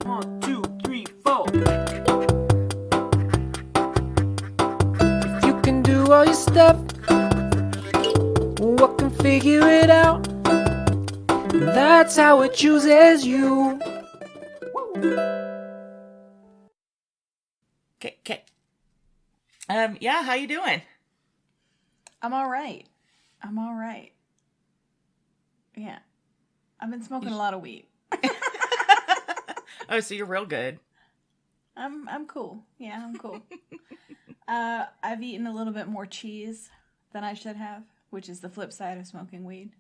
1, 2, 3, 4. If you can do all your stuff, what can figure it out? That's how it chooses you. Okay. Yeah, how you doing? I'm all right. Yeah. I've been smoking a lot of weed. Oh, so you're real good. I'm cool. Yeah, I'm cool. I've eaten a little bit more cheese than I should have, which is the flip side of smoking weed.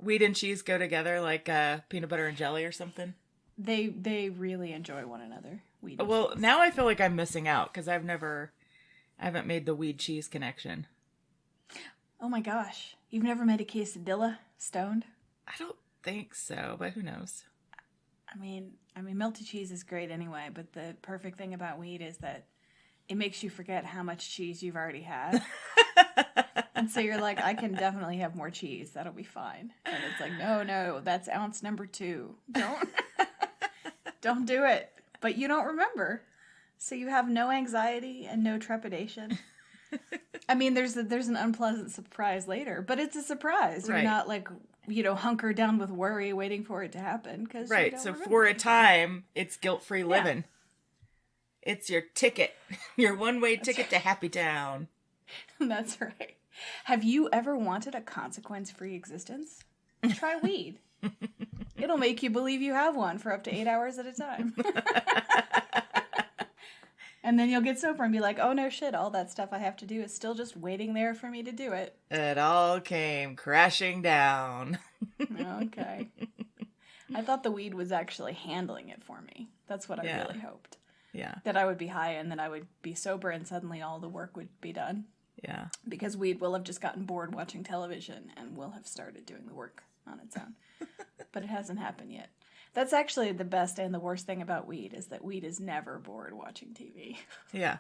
Weed and cheese go together like peanut butter and jelly or something? They really enjoy one another. Weed and Well, cheese. now I feel like I'm missing out because I haven't made the weed cheese connection. Oh my gosh. You've never made a quesadilla stoned? I don't think so, but who knows? I mean, melted cheese is great anyway, but the perfect thing about weed is that it makes you forget how much cheese you've already had. And so you're like, I can definitely have more cheese. That'll be fine. And it's like, no, that's ounce number 2. Don't do it. But you don't remember. So you have no anxiety and no trepidation. I mean, there's an unpleasant surprise later, but it's a surprise. Right. You're not like, hunker down with worry waiting for it to happen. Right, so for a time, it's guilt-free living. It's your ticket. Your one-way ticket to Happy Town. That's right. Have you ever wanted a consequence-free existence? Try weed. It'll make you believe you have one for up to 8 hours at a time. And then you'll get sober and be like, oh no shit, all that stuff I have to do is still just waiting there for me to do it. It all came crashing down. Okay. I thought the weed was actually handling it for me. That's what I really hoped. Yeah. That I would be high and then I would be sober and suddenly all the work would be done. Yeah. Because weed will have just gotten bored watching television and will have started doing the work on its own. But it hasn't happened yet. That's actually the best and the worst thing about weed is that weed is never bored watching TV. Yeah.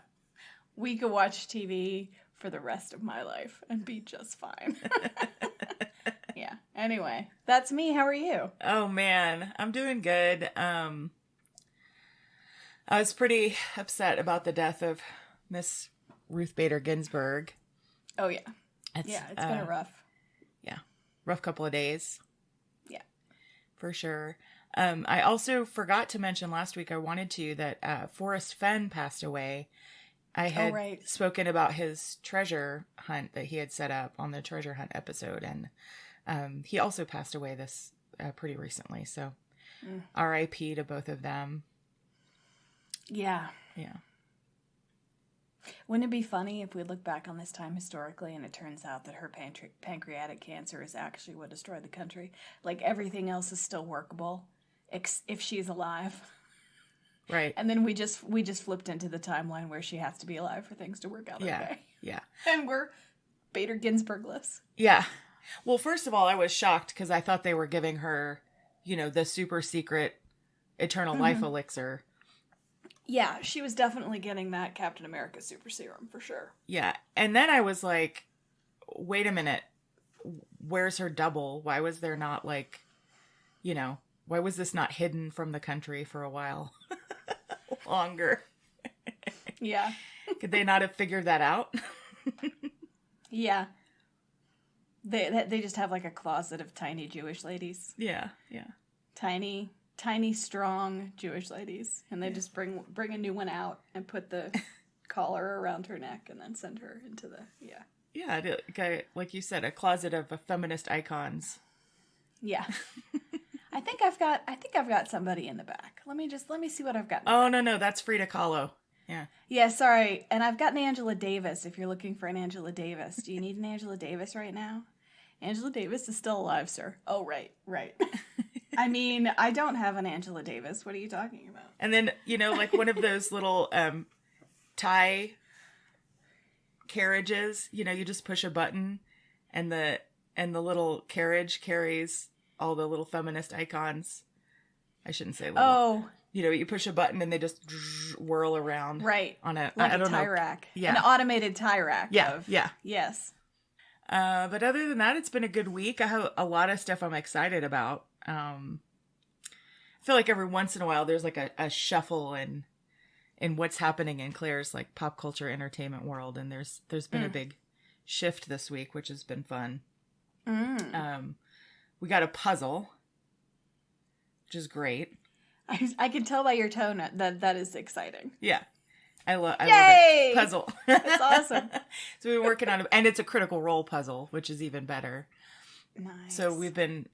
We could watch TV for the rest of my life and be just fine. Yeah. Anyway, that's me. How are you? Oh, man. I'm doing good. I was pretty upset about the death of Miss Ruth Bader Ginsburg. Oh, yeah. It's been a rough couple of days. Yeah. For sure. I also forgot to mention last week, I wanted to, that Forrest Fenn passed away. I had spoken about his treasure hunt that he had set up on the treasure hunt episode, and he also passed away this pretty recently. So R.I.P. to both of them. Yeah. Yeah. Wouldn't it be funny if we look back on this time historically and it turns out that her pancreatic cancer is actually what destroyed the country? Like everything else is still workable if she's alive. Right. And then we just flipped into the timeline where she has to be alive for things to work out okay. Yeah. And we're Bader Ginsburgless. Yeah. Well, first of all, I was shocked because I thought they were giving her, the super secret eternal life elixir. Yeah, she was definitely getting that Captain America super serum for sure. Yeah. And then I was like, wait a minute. Where's her double? Why was there not why was this not hidden from the country for a while longer? Yeah. Could they not have figured that out? Yeah. They just have like a closet of tiny Jewish ladies. Yeah. Tiny, strong Jewish ladies. And they just bring a new one out and put the collar around her neck and then send her into the, Yeah, like you said, a closet of feminist icons. Yeah. I think I've got somebody in the back. Let me see what I've got. No, that's Frida Kahlo. Yeah. Yeah, sorry. And I've got an Angela Davis if you're looking for an Angela Davis. Do you need an Angela Davis right now? Angela Davis is still alive, sir. Oh, right. I mean, I don't have an Angela Davis. What are you talking about? And then, like one of those little tie carriages, you just push a button and the little carriage carries all the little feminist icons. I shouldn't say little. Oh. You push a button and they just whirl around. Right. On a tie rack. Yeah. An automated tie rack. Yeah. Yes. But other than that, it's been a good week. I have a lot of stuff I'm excited about. I feel like every once in a while there's like a shuffle in what's happening in Claire's like pop culture entertainment world, and there's been a big shift this week, which has been fun. We got a puzzle, which is great. I can tell by your tone that is exciting. Yeah. I love it. Puzzle. That's awesome. So we've been working on it, and it's a Critical Role puzzle, which is even better. Nice. So we've been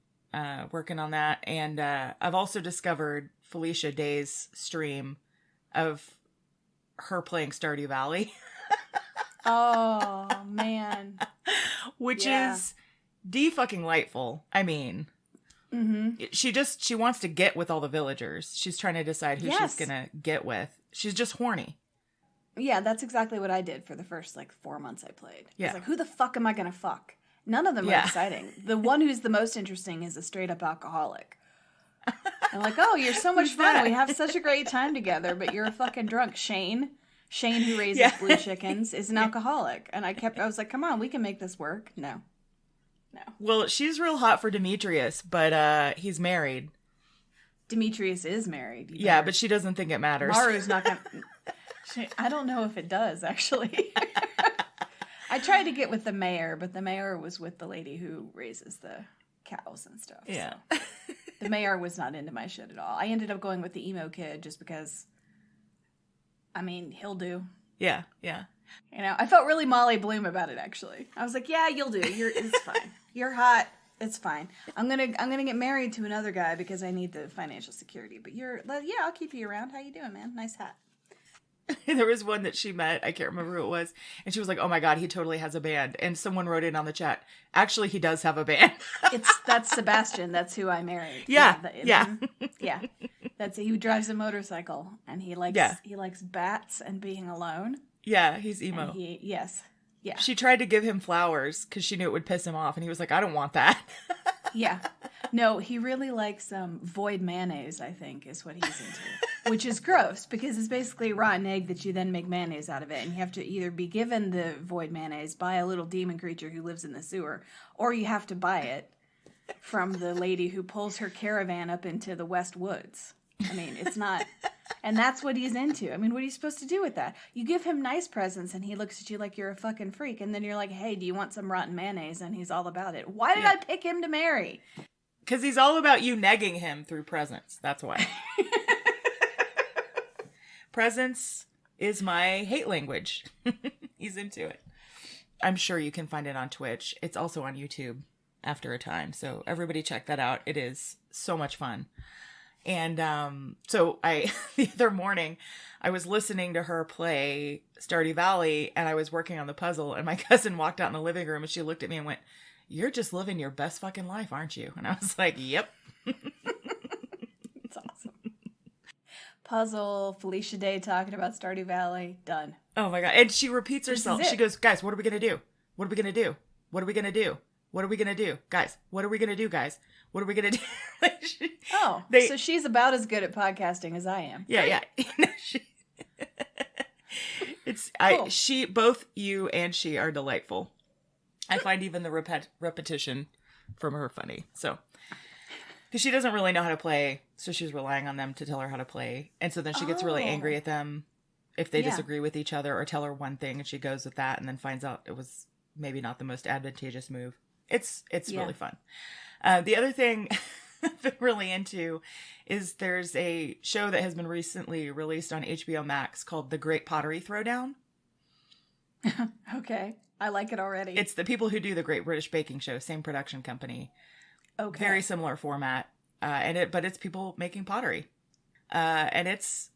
working on that, and I've also discovered Felicia Day's stream of her playing Stardew Valley. Oh, man. Which is de-fucking-lightful. I mean, she wants to get with all the villagers. She's trying to decide who she's going to get with. She's just horny. Yeah, that's exactly what I did for the first, 4 months I played. Yeah. I was like, who the fuck am I going to fuck? None of them are exciting. The one who's the most interesting is a straight-up alcoholic. I'm like, oh, you're so much fun. We have such a great time together, but you're a fucking drunk. Shane, who raises blue chickens, is an alcoholic. And I was like, come on, we can make this work. No. Well, she's real hot for Demetrius, but he's married. Demetrius is married. Yeah, but she doesn't think it matters. Maru's not going to... I don't know if it does, actually. I tried to get with the mayor, but the mayor was with the lady who raises the cows and stuff. Yeah. So. The mayor was not into my shit at all. I ended up going with the emo kid just because, I mean, he'll do. Yeah. You know, I felt really Molly Bloom about it, actually. I was like, yeah, you'll do. It's fine. You're hot. It's fine. I'm gonna get married to another guy because I need the financial security. But I'll keep you around. How you doing, man? Nice hat. There was one that she met, I can't remember who it was, and she was like, oh my god, he totally has a band. And someone wrote in on the chat, actually he does have a band. That's Sebastian. That's who I married. Yeah. That's he drives a motorcycle and he likes bats and being alone. Yeah, he's emo. Yes. She tried to give him flowers because she knew it would piss him off, and he was like, I don't want that. Yeah. No, he really likes void mayonnaise, I think, is what he's into. Which is gross, because it's basically a rotten egg that you then make mayonnaise out of it. And you have to either be given the void mayonnaise by a little demon creature who lives in the sewer, or you have to buy it from the lady who pulls her caravan up into the West Woods. I mean, it's not... And that's what he's into. I mean, what are you supposed to do with that? You give him nice presents and he looks at you like you're a fucking freak. And then you're like, hey, do you want some rotten mayonnaise? And he's all about it. Why did I pick him to marry? Because he's all about you negging him through presents. That's why. Presents is my hate language. He's into it. I'm sure you can find it on Twitch. It's also on YouTube after a time. So everybody check that out. It is so much fun. And so the other morning, I was listening to her play Stardew Valley, and I was working on the puzzle, and my cousin walked out in the living room, and she looked at me and went, you're just living your best fucking life, aren't you? And I was like, yep. It's awesome. Puzzle, Felicia Day talking about Stardew Valley, done. Oh my God. And she repeats herself. She goes, guys, what are we going to do? What are we going to do? What are we going to do? What are we going to do? Guys, what are we going to do, guys? What are we going to do? So she's about as good at podcasting as I am. Yeah. Cool. Both you and she are delightful. I find even the repetition from her funny. So, because she doesn't really know how to play, so she's relying on them to tell her how to play. And so then she gets really angry at them if they disagree with each other, or tell her one thing and she goes with that and then finds out it was maybe not the most advantageous move. It's really fun. The other thing I've been really into is there's a show that has been recently released on HBO Max called The Great Pottery Throwdown. Okay. I like it already. It's the people who do the Great British Baking Show, same production company. Okay. Very similar format. But it's people making pottery. And it's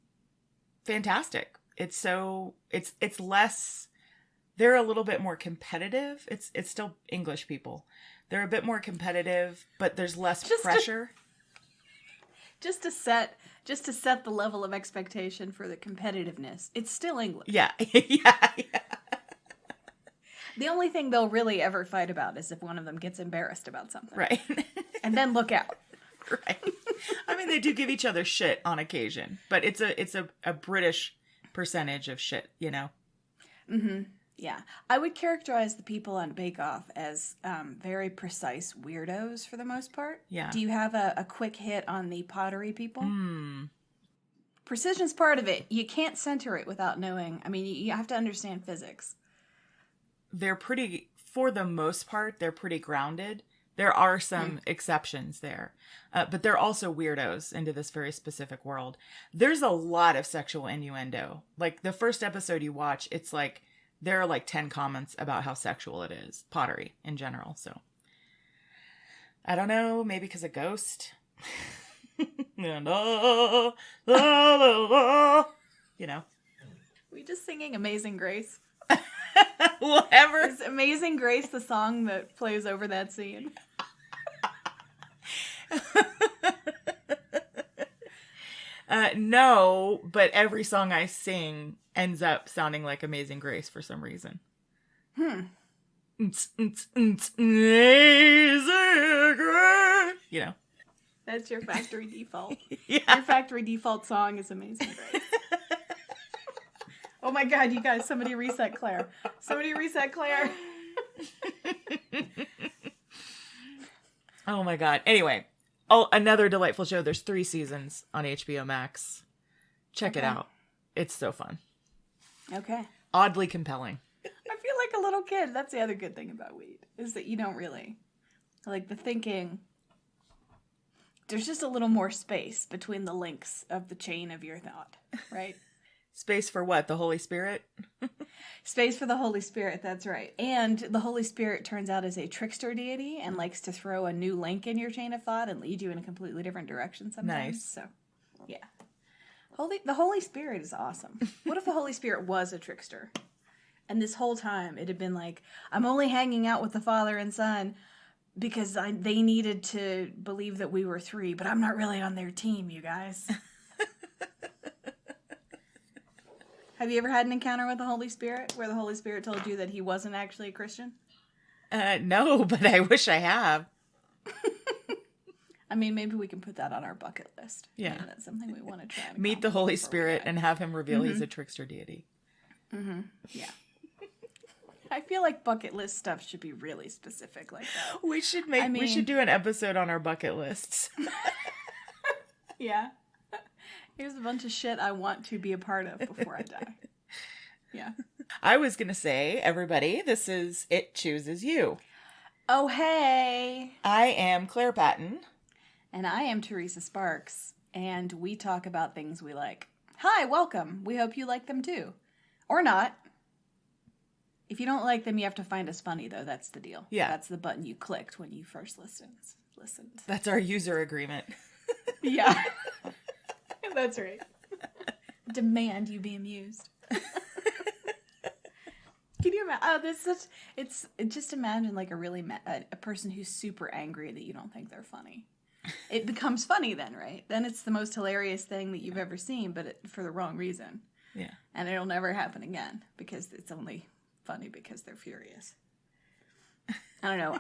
fantastic. It's less, they're a little bit more competitive. It's still English people. They're a bit more competitive, but there's less pressure. Just to set the level of expectation for the competitiveness. It's still English. Yeah. The only thing they'll really ever fight about is if one of them gets embarrassed about something. Right. And then look out. Right. I mean, they do give each other shit on occasion, but it's a British percentage of shit, you know? Mm-hmm. Yeah. I would characterize the people on Bake Off as very precise weirdos for the most part. Yeah. Do you have a quick hit on the pottery people? Precision's part of it. You can't center it without knowing. I mean, you have to understand physics. They're pretty, for the most part, they're pretty grounded. There are some exceptions there. But they're also weirdos into this very specific world. There's a lot of sexual innuendo. Like, the first episode you watch, it's like, there are like 10 comments about how sexual it is. Pottery in general. So, I don't know. Maybe because of Ghost. You know. We just singing Amazing Grace. Whatever. Is Amazing Grace the song that plays over that scene? No, but every song I sing ends up sounding like Amazing Grace for some reason. Amazing Grace. You know. That's your factory default. Yeah. Your factory default song is Amazing Grace. Oh my God, you guys, somebody reset Claire. Somebody reset Claire. Oh my God. Anyway. Oh, another delightful show. There's 3 seasons on HBO Max. Check it out. It's so fun. Okay. Oddly compelling. I feel like a little kid. That's the other good thing about weed, is that you don't really, like, the thinking, there's just a little more space between the links of the chain of your thought, right? Space for what? The Holy Spirit? Space for the Holy Spirit, that's right. And the Holy Spirit turns out is a trickster deity and likes to throw a new link in your chain of thought and lead you in a completely different direction sometimes. Nice. So, yeah. The Holy Spirit is awesome. What if the Holy Spirit was a trickster? And this whole time it had been like, I'm only hanging out with the Father and Son because they needed to believe that we were 3, but I'm not really on their team, you guys. Have you ever had an encounter with the Holy Spirit where the Holy Spirit told you that he wasn't actually a Christian? No, but I wish I have. I mean, maybe we can put that on our bucket list. Yeah. Maybe that's something we want to try. Meet the Holy Spirit and have him reveal he's a trickster deity. Yeah. I feel like bucket list stuff should be really specific like that. We should do an episode on our bucket lists. Yeah. Here's a bunch of shit I want to be a part of before I die. Yeah. I was going to say, everybody, this is It Chooses You. Oh, hey. I am Claire Patton. And I am Teresa Sparks. And we talk about things we like. Hi, welcome. We hope you like them too. Or not. If you don't like them, you have to find us funny, though. That's the deal. Yeah. That's the button you clicked when you first listened. That's our user agreement. Yeah. That's right. Demand you be amused. Can you imagine? Oh, just imagine like a person who's super angry that you don't think they're funny. It becomes funny then, right? Then it's the most hilarious thing that you've ever seen, but for the wrong reason. Yeah. And it'll never happen again because it's only funny because they're furious. I don't know.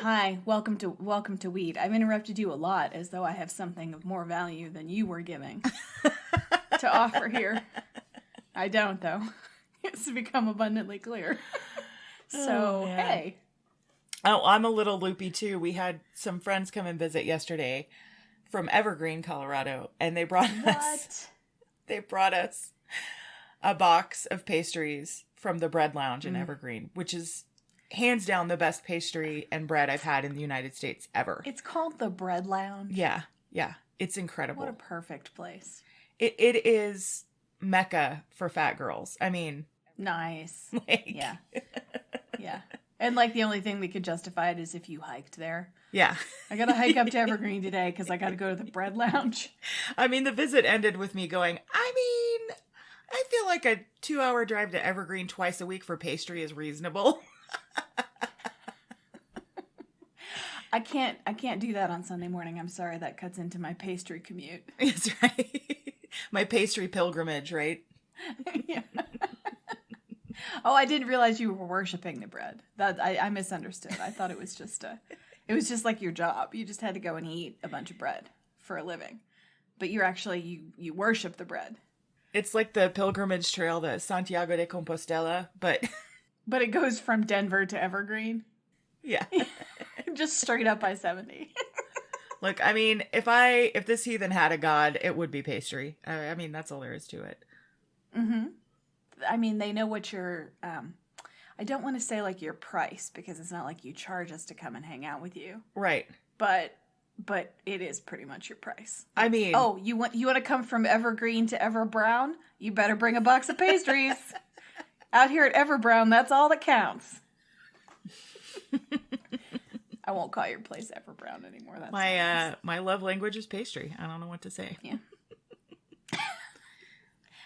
Hi, welcome to Weed. I've interrupted you a lot as though I have something of more value than you were giving to offer here. I don't, though. It's become abundantly clear. So, hey. Oh, I'm a little loopy, too. We had some friends come and visit yesterday from Evergreen, Colorado, and they brought us a box of pastries from the Bread Lounge in Evergreen, which is hands down the best pastry and bread I've had in the United States ever. It's called the Bread Lounge. Yeah. It's incredible. What a perfect place. It is Mecca for fat girls. I mean, nice. Yeah. Yeah. And like the only thing that could justify it is if you hiked there. Yeah. I got to hike up to Evergreen today because I got to go to the Bread Lounge. I mean, the visit ended with me going, I feel like a 2-hour drive to Evergreen twice a week for pastry is reasonable. I can't do that on Sunday morning. I'm sorry, that cuts into my pastry commute. That's right. My pastry pilgrimage, right? Yeah. Oh, I didn't realize you were worshiping the bread. That I misunderstood. I thought it was just like your job. You just had to go and eat a bunch of bread for a living. But you're actually you worship the bread. It's like the pilgrimage trail, the Santiago de Compostela, but But it goes from Denver to Evergreen. Yeah. Just straight up I-70. Look, I mean, if this heathen had a god, it would be pastry. I mean, that's all there is to it. Mm-hmm. I mean, they know what your, I don't want to say like your price, because it's not like you charge us to come and hang out with you. Right. But it is pretty much your price. I mean, oh, you want to come from Evergreen to Everbrown? You better bring a box of pastries. Out here at Everbrown, that's all that counts. I won't call your place Everbrown anymore. That's my love language is pastry. I don't know what to say. Yeah.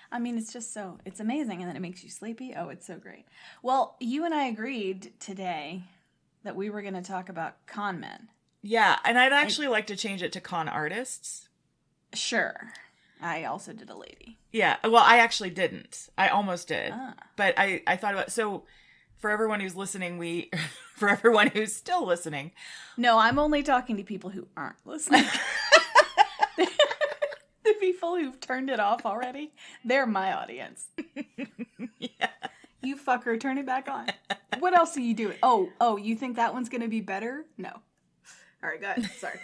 I mean, it's amazing, and then it makes you sleepy. Oh, it's so great. Well, you and I agreed today that we were going to talk about con men. Yeah, and I'd actually like to change it to con artists. Sure. I also did a lady. Yeah, well, I actually didn't. I almost did. But I thought about, so for everyone who's listening, for everyone who's still listening. No, I'm only talking to people who aren't listening. The people who've turned it off already, they're my audience. Yeah. You fucker, turn it back on. What else are you doing? Oh, you think that one's going to be better? No. All right, go ahead. Sorry.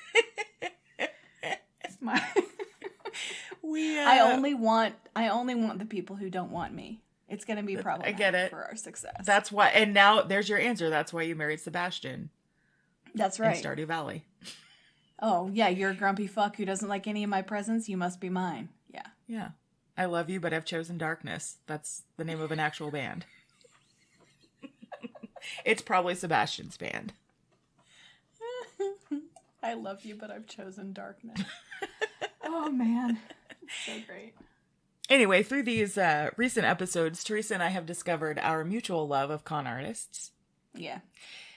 I only want the people who don't want me. It's going to be problematic I get it. For our success. That's why, and now there's your answer. That's why you married Sebastian. That's right. In Stardew Valley. Oh, yeah, you're a grumpy fuck who doesn't like any of my presents. You must be mine. Yeah. Yeah. I love you, but I've chosen darkness. That's the name of an actual band. It's probably Sebastian's band. I love you, but I've chosen darkness. Oh, man. It's so great. Anyway, through these recent episodes, Teresa and I have discovered our mutual love of con artists. Yeah.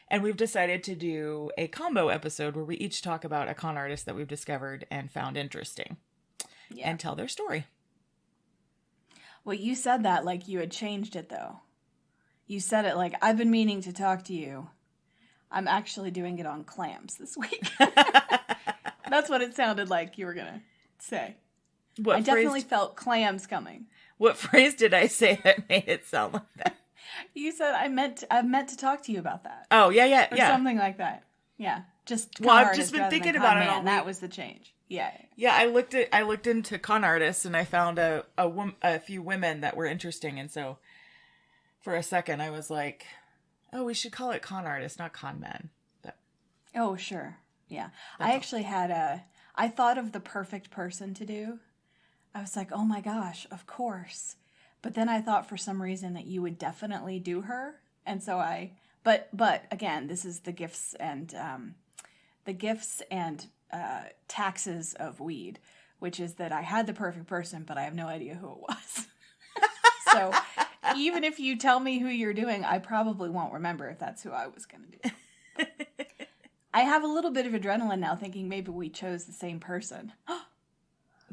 And we've decided to do a combo episode where we each talk about a con artist that we've discovered and found interesting. Yeah. And tell their story. Well, you said that like you had changed it, though. You said it like, I've been meaning to talk to you. I'm actually doing it on clams this week. That's what it sounded like you were going to say. I definitely felt clams coming. What phrase did I say that made it sound like that? You said I meant to talk to you about that. Oh, yeah. Or something like that. Yeah. Just well, I've just been thinking about it all week. That was the change. Yeah. Yeah, I looked into con artists and I found a few women that were interesting, and so for a second I was like, "Oh, we should call it con artists, not con men." But oh, sure. Yeah. I actually had I thought of the perfect person to do. I was like, "Oh my gosh, of course." But then I thought for some reason that you would definitely do her. And so but again, this is the gifts and taxes of weed, which is that I had the perfect person, but I have no idea who it was. So even if you tell me who you're doing, I probably won't remember if that's who I was going to do. I have a little bit of adrenaline now thinking maybe we chose the same person.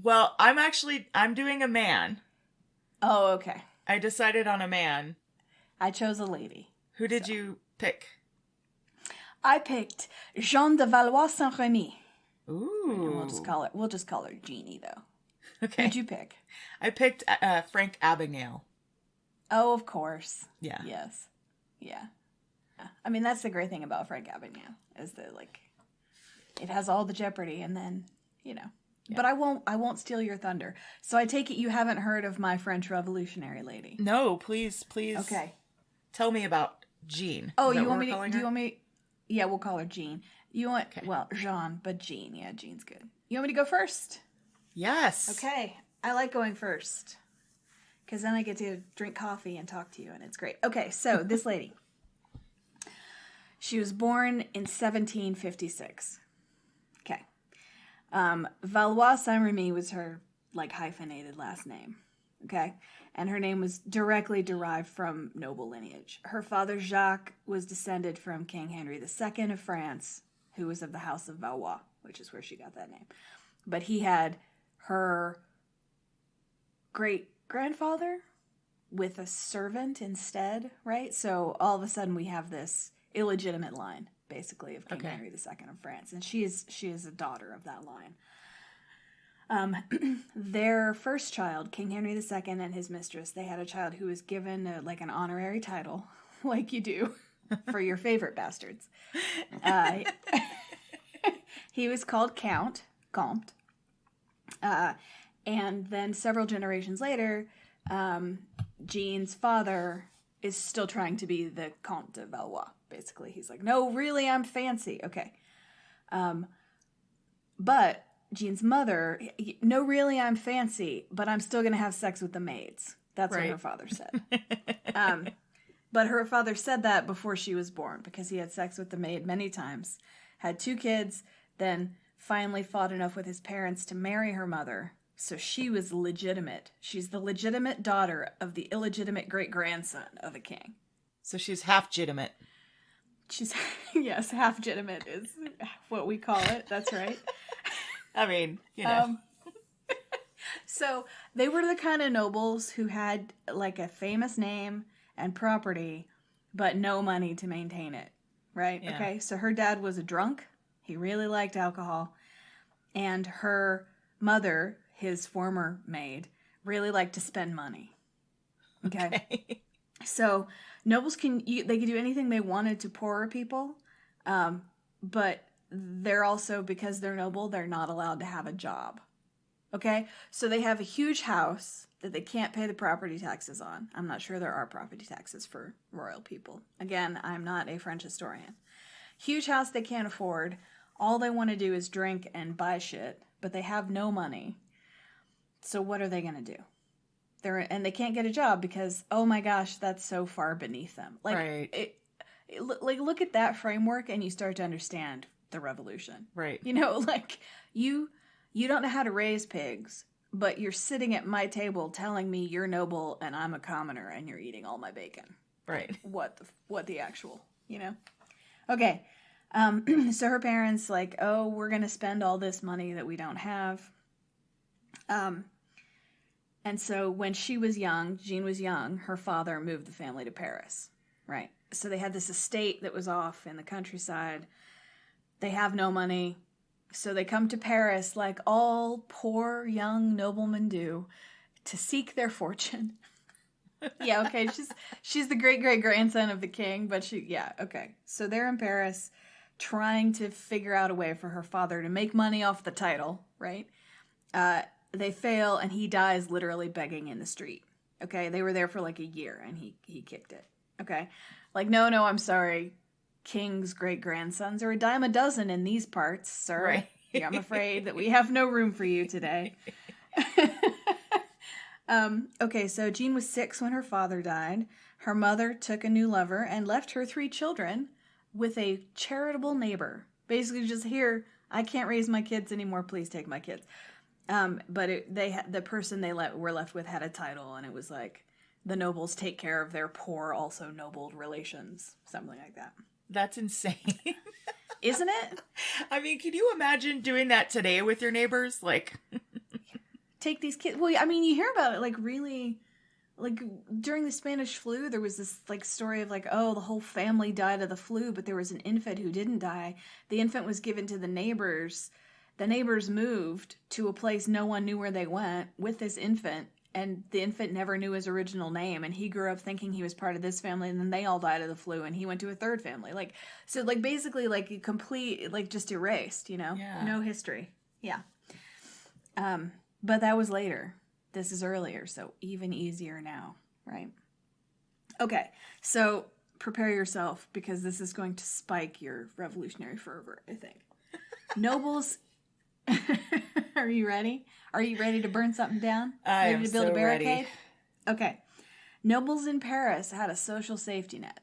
Well, I'm doing a man. Oh, okay. I decided on a man. I chose a lady. Who did you pick? I picked Jeanne de Valois Saint-Remy. Ooh. And we'll just call her Jeannie, though. Okay. Who'd you pick? I picked Frank Abagnale. Oh, of course. Yeah. Yes. Yeah. I mean, that's the great thing about Frank Abagnale is that like it has all the jeopardy, and then Yeah. But I won't steal your thunder. So I take it you haven't heard of my French Revolutionary lady. No, please. Okay. Tell me about Jean. Oh, you want me to? Do you want me? Yeah, we'll call her Jean. You want? Okay. Well, Jean, but Jean. Yeah, Jean's good. You want me to go first? Yes. Okay. I like going first because then I get to drink coffee and talk to you, and it's great. Okay, so this lady, she was born in 1756. Okay. Valois Saint-Remy was her hyphenated last name. Okay. And her name was directly derived from noble lineage. Her father, Jacques, was descended from King Henry II of France, who was of the House of Valois, which is where she got that name. But he had her great-grandfather with a servant instead, right? So all of a sudden we have this illegitimate line, basically, of King Henry II of France. And she is a daughter of that line. Their first child, King Henry II and his mistress, they had a child who was given an honorary title like you do for your favorite bastards. He was called Comte. And then several generations later, Jean's father is still trying to be the Comte de Valois, basically. He's like, no, really, I'm fancy. Okay. But Jean's mother, no, really, I'm fancy, but I'm still going to have sex with the maids. That's what her father said. But her father said that before she was born, because he had sex with the maid many times, had 2 kids, then finally fought enough with his parents to marry her mother. So she was legitimate. She's the legitimate daughter of the illegitimate great-grandson of a king. So she's half-gitimate. She's, yes, half-gitimate is what we call it. That's right. I mean, you know. So they were the kind of nobles who had like a famous name and property, but no money to maintain it. Right? Yeah. Okay. So her dad was a drunk. He really liked alcohol. And her mother, his former maid, really liked to spend money. Okay. So nobles they could do anything they wanted to poorer people. But they're also, because they're noble, they're not allowed to have a job. Okay? So they have a huge house that they can't pay the property taxes on. I'm not sure there are property taxes for royal people. Again, I'm not a French historian. Huge house they can't afford. All they want to do is drink and buy shit, but they have no money. So what are they going to do? And they can't get a job because, oh my gosh, that's so far beneath them. Like, right. Like, look at that framework and you start to understand the revolution. Right. You know, like, you don't know how to raise pigs, but you're sitting at my table telling me you're noble and I'm a commoner and you're eating all my bacon. Right. What the actual, you know? Okay. So her parents like, oh, we're going to spend all this money that we don't have. And so when she was young, Jean was young, her father moved the family to Paris. Right. So they had this estate that was off in the countryside. They have no money. So they come to Paris like all poor young noblemen do to seek their fortune. Yeah, okay. She's the great-great-grandson of the king, but okay. So they're in Paris trying to figure out a way for her father to make money off the title, right? They fail, and he dies literally begging in the street. Okay, they were there for like a year, and he kicked it. Okay, like no, I'm sorry. King's great-grandsons are a dime a dozen in these parts, sir. Right. Yeah, I'm afraid that we have no room for you today. Okay, so Jean was 6 when her father died. Her mother took a new lover and left her 3 children with a charitable neighbor. Basically just, here, I can't raise my kids anymore, please take my kids. But the person they were left with had a title, and it was like, the nobles take care of their poor, also nobled relations. Something like that. That's insane. Isn't it? I mean, can you imagine doing that today with your neighbors? Like, take these kids. Well, I mean, you hear about it, like, really, like, during the Spanish flu, there was this, like, story of, like, oh, the whole family died of the flu, but there was an infant who didn't die. The infant was given to the neighbors. The neighbors moved to a place no one knew where they went with this infant, and the infant never knew his original name, and he grew up thinking he was part of this family, and then they all died of the flu, and he went to a third family. Like, so, like, basically, like, complete, like, just erased, you know? Yeah. No history. Yeah. But that was later. This is earlier, so even easier now, right? Okay, so prepare yourself, because this is going to spike your revolutionary fervor, I think. Nobles... Are you ready? Are you ready to burn something down? Ready to build a barricade? Ready. Okay. Nobles in Paris had a social safety net.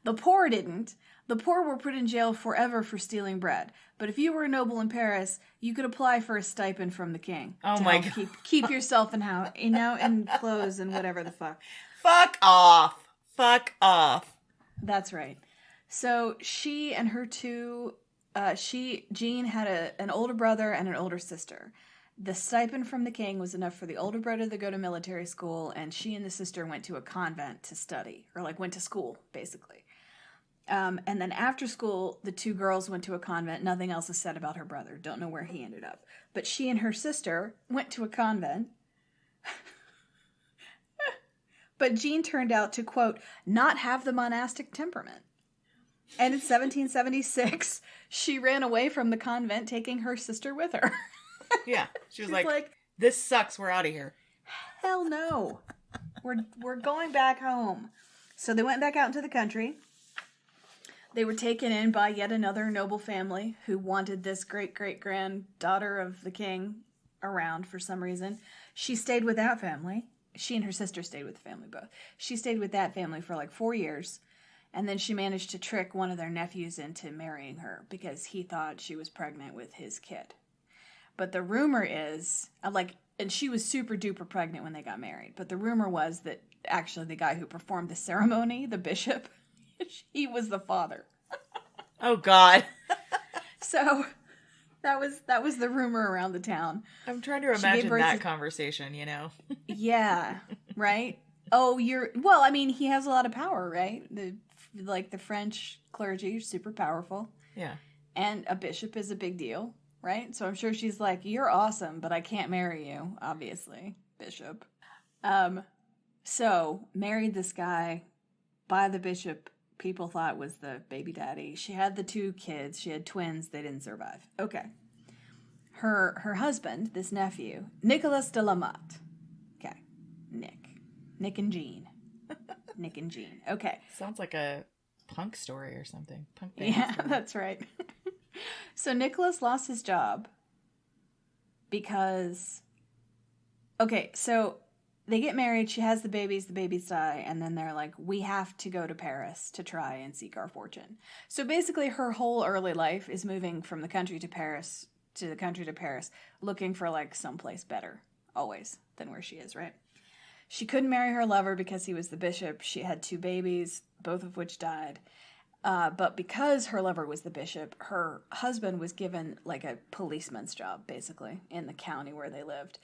The poor didn't. The poor were put in jail forever for stealing bread. But if you were a noble in Paris, you could apply for a stipend from the king. Oh my God. Keep yourself in house, and clothes and whatever the fuck. Fuck off. Fuck off. That's right. So she and her 2... Jean had an older brother and an older sister. The stipend from the king was enough for the older brother to go to military school, and she and the sister went to a convent to study, or like went to school, basically. And then after school, the 2 girls went to a convent. Nothing else is said about her brother. Don't know where he ended up. But she and her sister went to a convent. But Jean turned out to, quote, not have the monastic temperament. And in 1776, she ran away from the convent, taking her sister with her. Yeah. She was like, this sucks. We're out of here. Hell no. We're going back home. So they went back out into the country. They were taken in by yet another noble family who wanted this great-great-granddaughter of the king around for some reason. She stayed with that family. She and her sister stayed with the family both. She stayed with that family for like 4 years. And then she managed to trick one of their nephews into marrying her because he thought she was pregnant with his kid. But the rumor is, and she was super duper pregnant when they got married. But the rumor was that actually the guy who performed the ceremony, the bishop, he was the father. Oh, God. So that was the rumor around the town. I'm trying to imagine that conversation, Yeah, right? Oh, he has a lot of power, right? The French clergy are super powerful. Yeah. And a bishop is a big deal, right? So I'm sure she's like, you're awesome, but I can't marry you, obviously, bishop. So married this guy by the bishop. People thought was the baby daddy. She had the 2 kids. She had twins. They didn't survive. Okay. Her husband, this nephew, Nicholas de la Motte. Okay. Nick and Jean. Nick and Jean. Okay. Sounds like a punk story or something. Punk band Yeah, story. that's right. So Nicholas lost his job because... Okay, so they get married, she has the babies die, and then they're like, we have to go to Paris to try and seek our fortune. So basically her whole early life is moving from the country to Paris, looking for like someplace better, always, than where she is, right? She couldn't marry her lover because he was the bishop. She had 2 babies, both of which died. But because her lover was the bishop, her husband was given like a policeman's job, basically, in the county where they lived.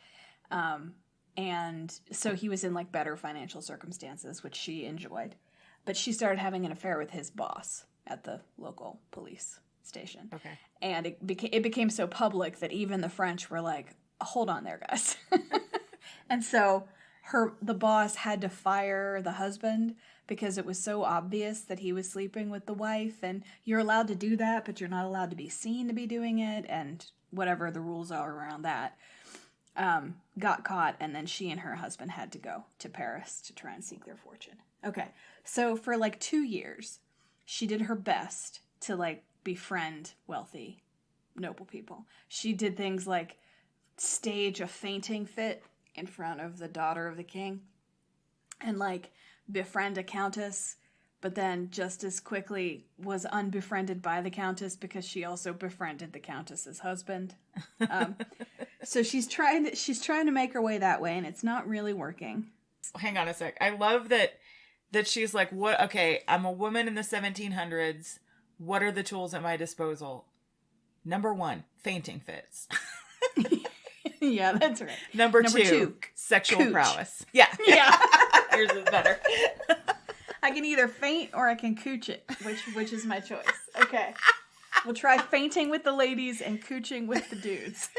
And so he was in like better financial circumstances, which she enjoyed. But she started having an affair with his boss at the local police station. Okay. And it became so public that even the French were like, hold on there, guys. And so the boss had to fire the husband because it was so obvious that he was sleeping with the wife. And you're allowed to do that, but you're not allowed to be seen to be doing it. And whatever the rules are around that. Got caught, and then she and her husband had to go to Paris to try and seek their fortune. Okay, so for like 2 years, she did her best to like befriend wealthy, noble people. She did things like stage a fainting fit in front of the daughter of the king, and like befriend a countess, but then just as quickly was unbefriended by the countess because she also befriended the countess's husband. So she's trying to make her way that way, and it's not really working. Hang on a sec. I love that she's like, what? Okay, I'm a woman in the 1700s. What are the tools at my disposal? Number 1, fainting fits. Yeah, that's right. Number two, sexual cooch. prowess. Yeah. Yeah. Yours is better. I can either faint or I can cooch it, which is my choice. Okay. We'll try fainting with the ladies and cooching with the dudes.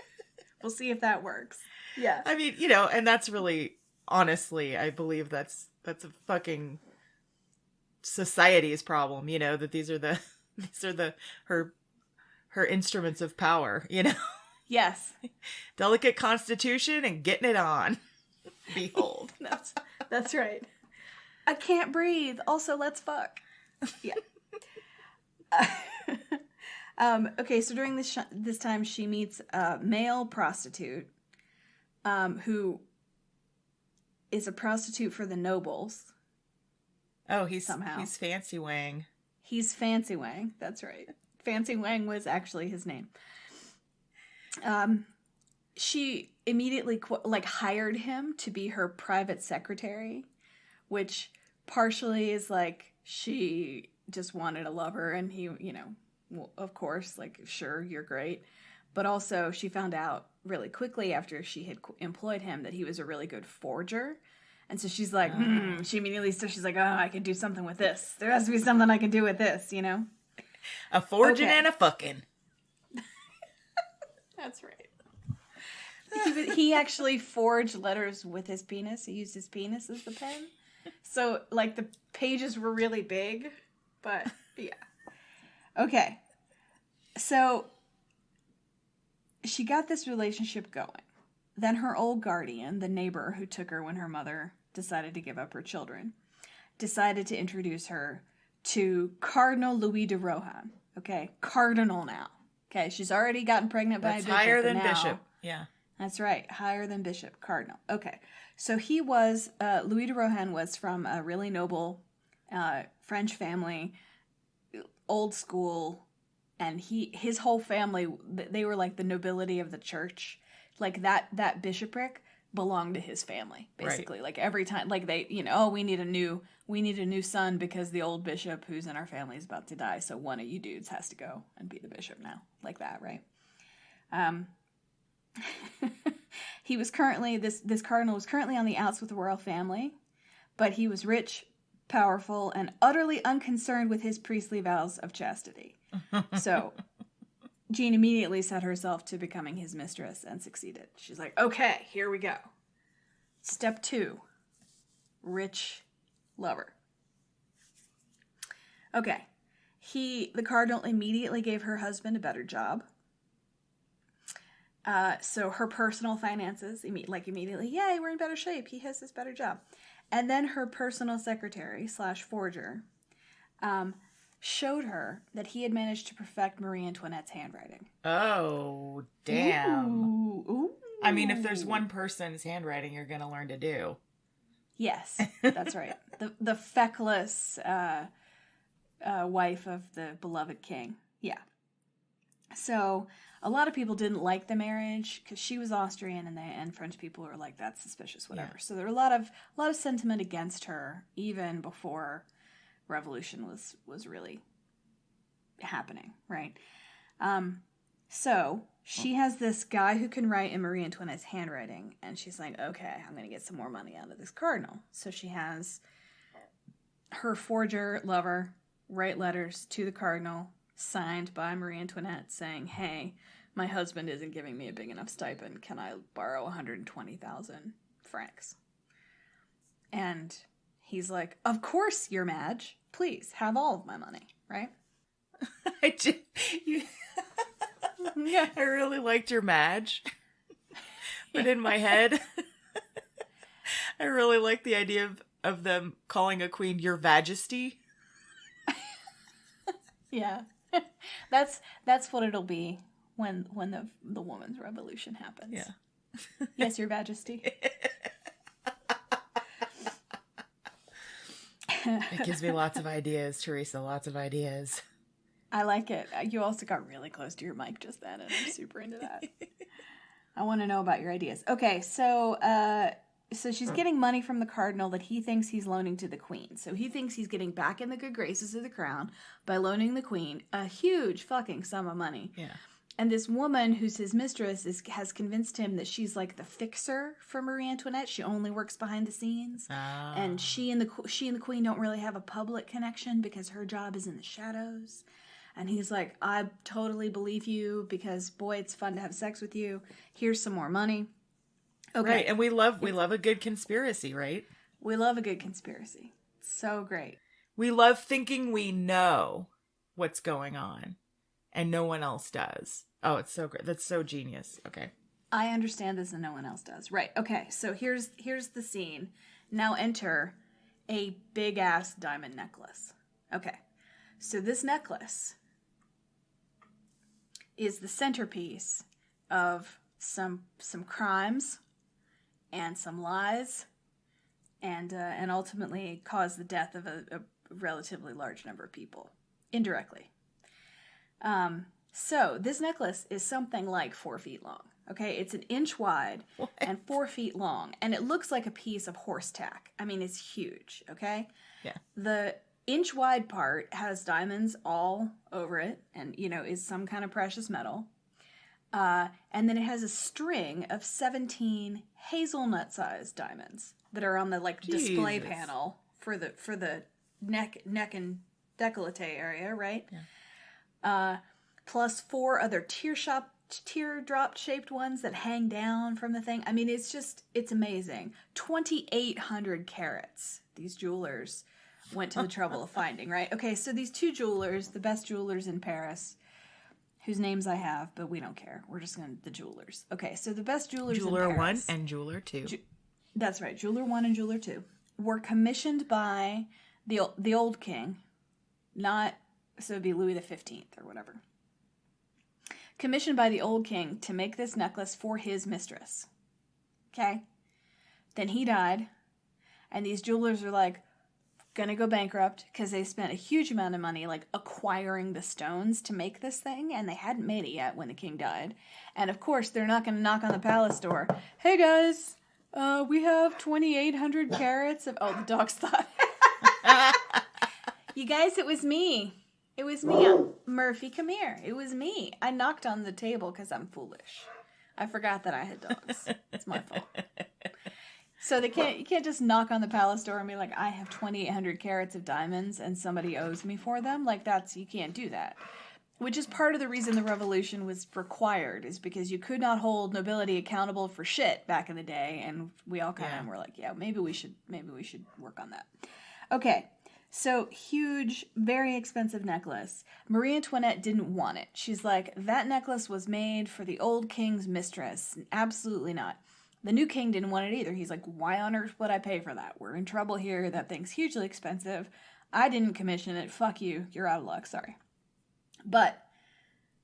We'll see if that works. Yeah. I mean, and that's really, honestly, I believe that's a fucking society's problem, that these are her instruments of power, Yes. Delicate constitution and getting it on. Behold. That's right. I can't breathe. Also, let's fuck. Yeah. Okay, so during this time, she meets a male prostitute who is a prostitute for the nobles. Oh, he's Fancy Wang. He's Fancy Wang. That's right. Fancy Wang was actually his name. She immediately hired him to be her private secretary, which partially is like she just wanted a lover, and he, well, of course, sure, you're great. But also she found out really quickly after she had employed him that he was a really good forger. And so she's like, she immediately starts, she's like, oh, I can do something with this. There has to be something I can do with this, A forging and a fucking. That's right. He actually forged letters with his penis. He used his penis as the pen. So, like, the pages were really big, but yeah. Okay. So, she got this relationship going. Then her old guardian, the neighbor who took her when her mother decided to give up her children, decided to introduce her to Cardinal Louis de Rohan. Okay, cardinal now. Okay, she's already gotten pregnant by a bishop. Higher than now, bishop. Yeah. That's right, higher than bishop, cardinal. Okay, so he was, Louis de Rohan was from a really noble French family, old school, and his whole family, they were like the nobility of the church. Like that bishopric belonged to his family, basically. Right. Like every time, like they, we need a new son because the old bishop who's in our family is about to die. So one of you dudes has to go and be the bishop now, like that, right? He was currently this cardinal was currently on the outs with the royal family, but he was rich, powerful, and utterly unconcerned with his priestly vows of chastity. So Jean immediately set herself to becoming his mistress and succeeded. She's like, okay, here we go. Step 2, rich lover. Okay. The cardinal immediately gave her husband a better job. So her personal finances, immediately, yay, we're in better shape. He has this better job. And then her personal secretary / forger showed her that he had managed to perfect Marie Antoinette's handwriting. Oh, damn. Ooh. I mean, if there's one person's handwriting you're going to learn to do. Yes, that's right. The feckless wife of the beloved king. Yeah. So a lot of people didn't like the marriage because she was Austrian and French people were like, that's suspicious, whatever. Yeah. So there were a lot of sentiment against her even before revolution was really happening, right? So she has this guy who can write in Marie Antoinette's handwriting, and she's like, okay, I'm going to get some more money out of this cardinal. So she has her forger lover write letters to the cardinal, signed by Marie Antoinette, saying, hey, my husband isn't giving me a big enough stipend. Can I borrow 120,000 francs? And he's like, of course, Your Madge. Please, have all of my money, right? Yeah. I really liked Your Madge. But in my head, I really like the idea of them calling a queen Your Majesty. Yeah. That's what it'll be when the woman's revolution happens. Yeah. Yes, Your Majesty. It gives me lots of ideas, Teresa, lots of ideas. I like it. You also got really close to your mic just then, and I'm super into that. I want to know about your ideas. Okay, so she's getting money from the cardinal that he thinks he's loaning to the queen. So he thinks he's getting back in the good graces of the crown by loaning the queen a huge fucking sum of money. Yeah. And this woman who's his mistress has convinced him that she's like the fixer for Marie Antoinette. She only works behind the scenes. And she and the queen don't really have a public connection because her job is in the shadows. And he's like, I totally believe you because, boy, it's fun to have sex with you. Here's some more money. Okay. Right, and we love a good conspiracy, right? We love a good conspiracy. So great. We love thinking we know what's going on, and no one else does. Oh, it's so great. That's so genius. Okay. I understand this and no one else does. Right. Okay, so here's the scene. Now enter a big-ass diamond necklace. Okay. So this necklace is the centerpiece of some crimes and some lies, and ultimately caused the death of a relatively large number of people indirectly. So this necklace is something like 4 feet long. Okay, it's an inch wide and 4 feet long, and it looks like a piece of horse tack. I mean, it's huge. Okay. Yeah. The inch wide part has diamonds all over it, and is some kind of precious metal. And then it has a string of 17 hazelnut-sized diamonds that are on the display panel for the neck and décolleté area, right? Yeah. Plus 4 other teardrop shaped ones that hang down from the thing. I mean, it's amazing. 2,800 carats. These jewelers went to the trouble of finding, right? Okay, so these two jewelers, the best jewelers in Paris, whose names I have, but we don't care. We're just going to, the jewelers. Okay, so the best jewelers Jeweler in Paris. 1 and Jeweler 2. That's right, Jeweler 1 and Jeweler 2 were commissioned by the old king, not, so it'd be Louis the 15th or whatever. Commissioned by the old king to make this necklace for his mistress. Okay? Then he died, and these jewelers are like, gonna go bankrupt because they spent a huge amount of money like acquiring the stones to make this thing, and they hadn't made it yet when the king died. And of course they're not gonna knock on the palace door. Hey guys, we have 2,800 carats of, oh, the dog's thought. You guys, it was me. It was me. Murphy, come here. It was me. I knocked on the table because I'm foolish. I forgot that I had dogs. It's my fault. So you can't just knock on the palace door and be like, I have 2,800 carats of diamonds and somebody owes me for them. Like, you can't do that. Which is part of the reason the revolution was required, is because you could not hold nobility accountable for shit back in the day, and we all kind of were like, yeah, maybe we should work on that. Okay, so huge, very expensive necklace. Marie Antoinette didn't want it. She's like, that necklace was made for the old king's mistress. Absolutely not. The new king didn't want it either. He's like, why on earth would I pay for that? We're in trouble here. That thing's hugely expensive. I didn't commission it. Fuck you. You're out of luck. Sorry. But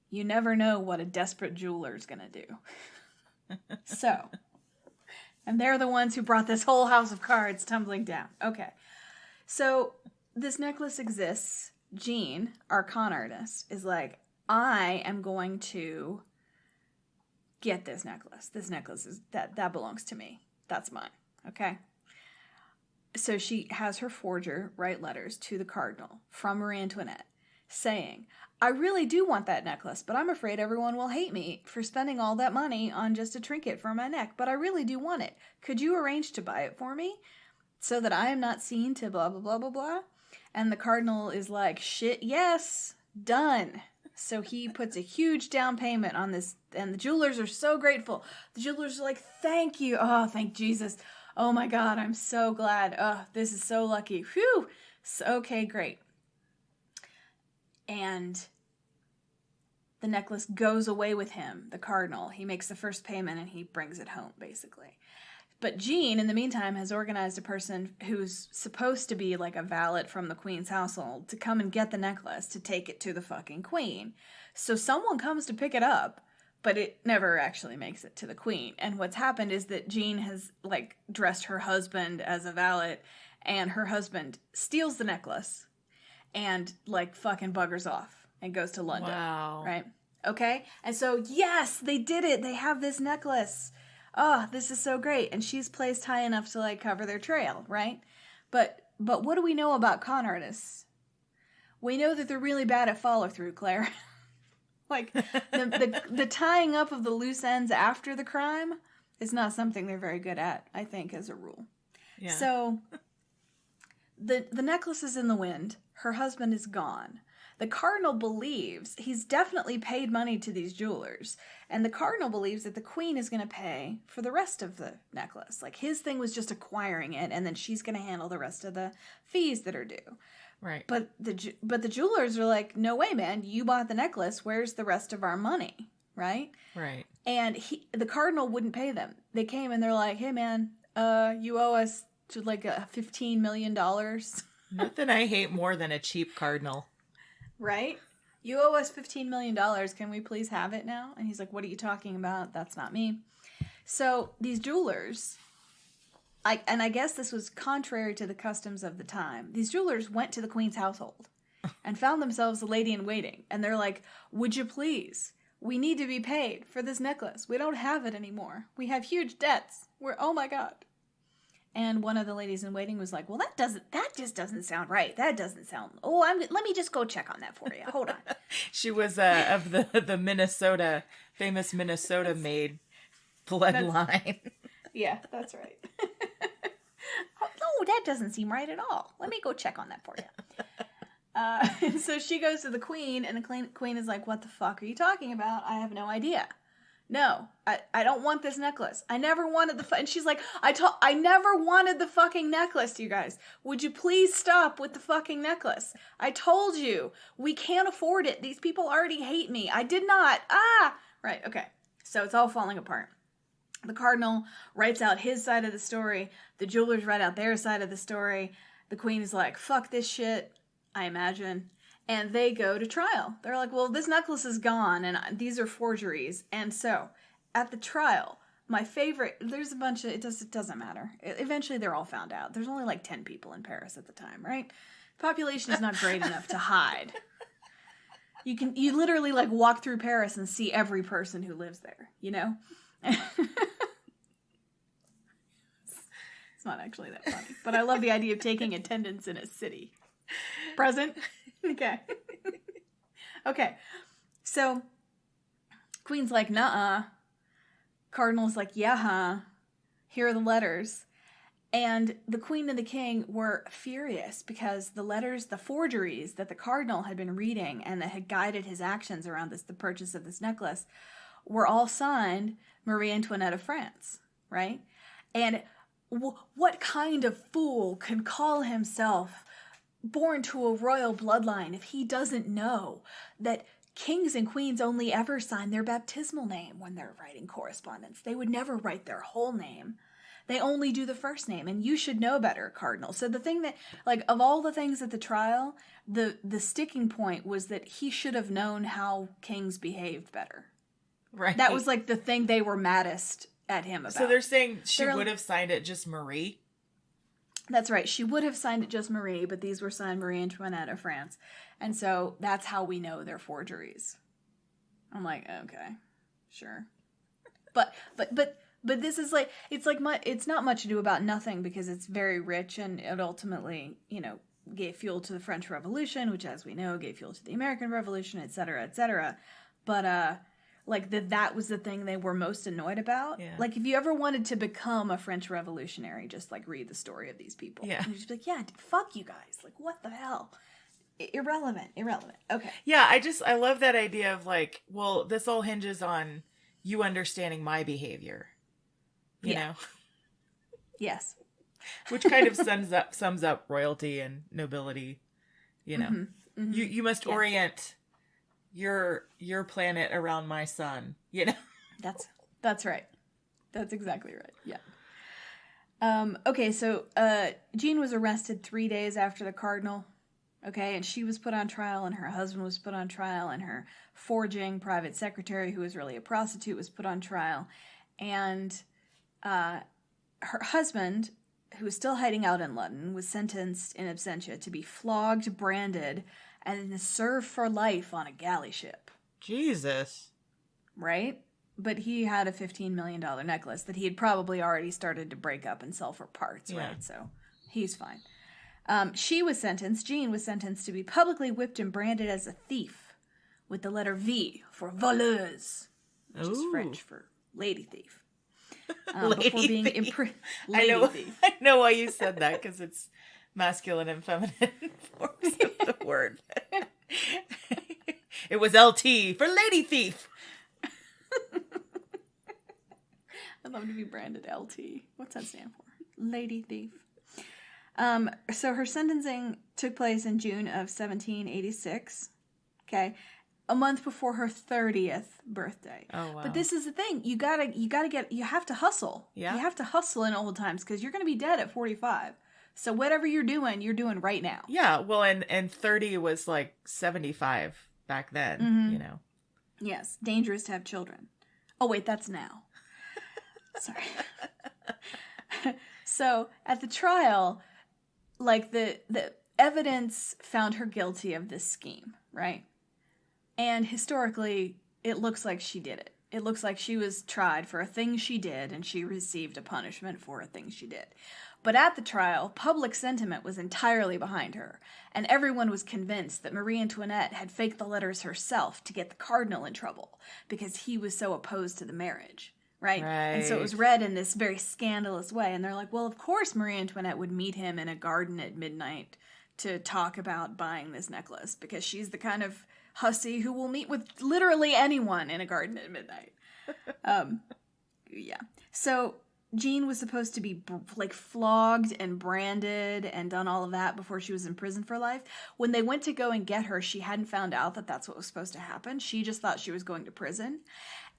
you never know what a desperate jeweler's going to do. So, and they're the ones who brought this whole house of cards tumbling down. Okay. So this necklace exists. Jean, our con artist, is like, I am going to get this necklace. This necklace is that belongs to me. That's mine. Okay. So she has her forger write letters to the cardinal from Marie Antoinette saying, I really do want that necklace, but I'm afraid everyone will hate me for spending all that money on just a trinket for my neck, but I really do want it. Could you arrange to buy it for me so that I am not seen to blah, blah, blah, blah, blah? And the cardinal is like, shit, yes, done. So he puts a huge down payment on this, and the jewelers are so grateful. The jewelers are like, thank you. Oh, thank Jesus. Oh my God, I'm so glad. Oh, this is so lucky. Whew. So, okay, great. And the necklace goes away with him, the cardinal. He makes the first payment and he brings it home, basically. But Jean, in the meantime, has organized a person who's supposed to be like a valet from the queen's household to come and get the necklace to take it to the fucking queen. So someone comes to pick it up, but it never actually makes it to the queen. And what's happened is that Jean has like dressed her husband as a valet, and her husband steals the necklace and like fucking buggers off and goes to London. Wow. Right? Okay? And so, yes, they did it. They have this necklace. Oh, this is so great. And she's placed high enough to like cover their trail, right? But what do we know about con artists? We know that they're really bad at follow through, Claire. Like the tying up of the loose ends after the crime is not something they're very good at, I think, as a rule. Yeah. So the necklace is in the wind. Her husband is gone. The cardinal believes he's definitely paid money to these jewelers, and the cardinal believes that the queen is going to pay for the rest of the necklace. Like, his thing was just acquiring it, and then she's going to handle the rest of the fees that are due. Right. But the jewelers are like, no way, man. You bought the necklace. Where's the rest of our money? Right? Right. And the cardinal wouldn't pay them. They came and they're like, hey, man, you owe us to like $15 million. Nothing I hate more than a cheap cardinal. Right? You owe us $15 million. Can we please have it now? And he's like, what are you talking about? That's not me. So these jewelers, I guess this was contrary to the customs of the time, these jewelers went to the queen's household and found themselves a lady in waiting. And they're like, would you please? We need to be paid for this necklace. We don't have it anymore. We have huge debts. Oh my God. And one of the ladies in waiting was like, well, that just doesn't sound right. That doesn't sound, let me just go check on that for you. Hold on. She was of the Minnesota, famous Minnesota maid bloodline. Yeah, that's right. Oh, no, that doesn't seem right at all. Let me go check on that for you. And so she goes to the queen, and the queen is like, what the fuck are you talking about? I have no idea. No, I don't want this necklace. I never wanted and she's like, I never wanted the fucking necklace, you guys. Would you please stop with the fucking necklace? I told you, we can't afford it. These people already hate me. I did not. Right, okay. So it's all falling apart. The cardinal writes out his side of the story. The jewelers write out their side of the story. The queen is like, fuck this shit, I imagine. And they go to trial. They're like, well, this necklace is gone, and these are forgeries. And so, at the trial, my favorite, there's a bunch of, it doesn't matter. Eventually, they're all found out. There's only like 10 people in Paris at the time, right? Population is not great enough to hide. You literally like walk through Paris and see every person who lives there, you know? It's not actually that funny, but I love the idea of taking attendance in a city. Present? Okay. Okay. So, Queen's like, nuh-uh. Cardinal's like, yeah, here are the letters. And the Queen and the King were furious because the letters, the forgeries that the Cardinal had been reading and that had guided his actions around the purchase of this necklace were all signed Marie Antoinette of France, right? And what kind of fool can call himself born to a royal bloodline if he doesn't know that kings and queens only ever sign their baptismal name when they're writing correspondence? They would never write their whole name. They only do the first name, and you should know better, Cardinal. So the thing that, like, of all the things at the trial, the sticking point was that he should have known how kings behaved better. Right. That was, like, the thing they were maddest at him about. So they're saying she would have signed it just Marie? That's right. She would have signed it just Marie, but these were signed Marie Antoinette of France. And so that's how we know they're forgeries. I'm like, okay, sure. But this is like, it's not much ado about nothing because it's very rich, and it ultimately, you know, gave fuel to the French Revolution, which, as we know, gave fuel to the American Revolution, et cetera, et cetera. But, like, that was the thing they were most annoyed about. Yeah. Like, if you ever wanted to become a French revolutionary, just, like, read the story of these people. Yeah. And you'd just be like, yeah, fuck you guys. Like, what the hell? Irrelevant. Okay. Yeah, I love that idea of, like, well, this all hinges on you understanding my behavior. You know? Yes. Which kind of sums up royalty and nobility, you know? Mm-hmm. Mm-hmm. You must orient your planet around my sun, you know? That's right. That's exactly right. Yeah. Okay, so Jean was arrested 3 days after the cardinal. Okay, and she was put on trial, and her husband was put on trial, and her forging private secretary, who was really a prostitute, was put on trial. And her husband, who was still hiding out in London, was sentenced in absentia to be flogged, branded, and then served for life on a galley ship. Jesus. Right? But he had a $15 million necklace that he had probably already started to break up and sell for parts, right? So he's fine. Jean was sentenced to be publicly whipped and branded as a thief with the letter V for voleuse, which is French for lady thief. Before being imprisoned. I know why you said that, because it's masculine and feminine forms of the word. It was LT for lady thief. I'd love to be branded LT. What's that stand for? Lady thief. So her sentencing took place in June of 1786. Okay. A month before her 30th birthday. Oh, wow. But this is the thing. You have to hustle. Yeah. You have to hustle in old times because you're going to be dead at 45. So whatever you're doing right now. Yeah. Well, and 30 was like 75 back then, you know. Yes. Dangerous to have children. Oh, wait, that's now. Sorry. So at the trial, like the evidence found her guilty of this scheme, right? And historically, it looks like she did it. It looks like she was tried for a thing she did, and she received a punishment for a thing she did. But at the trial, public sentiment was entirely behind her, and everyone was convinced that Marie Antoinette had faked the letters herself to get the cardinal in trouble, because he was so opposed to the marriage, right? And so it was read in this very scandalous way, and they're like, well, of course Marie Antoinette would meet him in a garden at midnight to talk about buying this necklace because she's the kind of hussy who will meet with literally anyone in a garden at midnight. Yeah. So Jean was supposed to be like flogged and branded and done all of that before she was in prison for life. When they went to go and get her, she hadn't found out that that's what was supposed to happen. She just thought she was going to prison.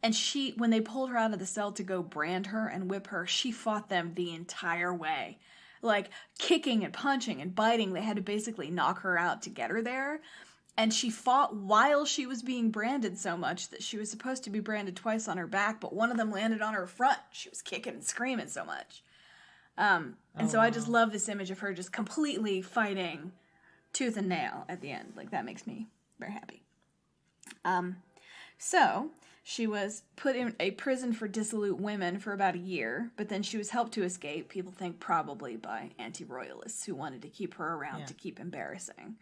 And when they pulled her out of the cell to go brand her and whip her, she fought them the entire way. Like kicking and punching and biting. They had to basically knock her out to get her there. And she fought while she was being branded so much that she was supposed to be branded twice on her back, but one of them landed on her front. She was kicking and screaming so much. So I just love this image of her just completely fighting tooth and nail at the end. Like, that makes me very happy. So she was put in a prison for dissolute women for about a year, but then she was helped to escape, people think probably by anti-royalists who wanted to keep her around to keep embarrassing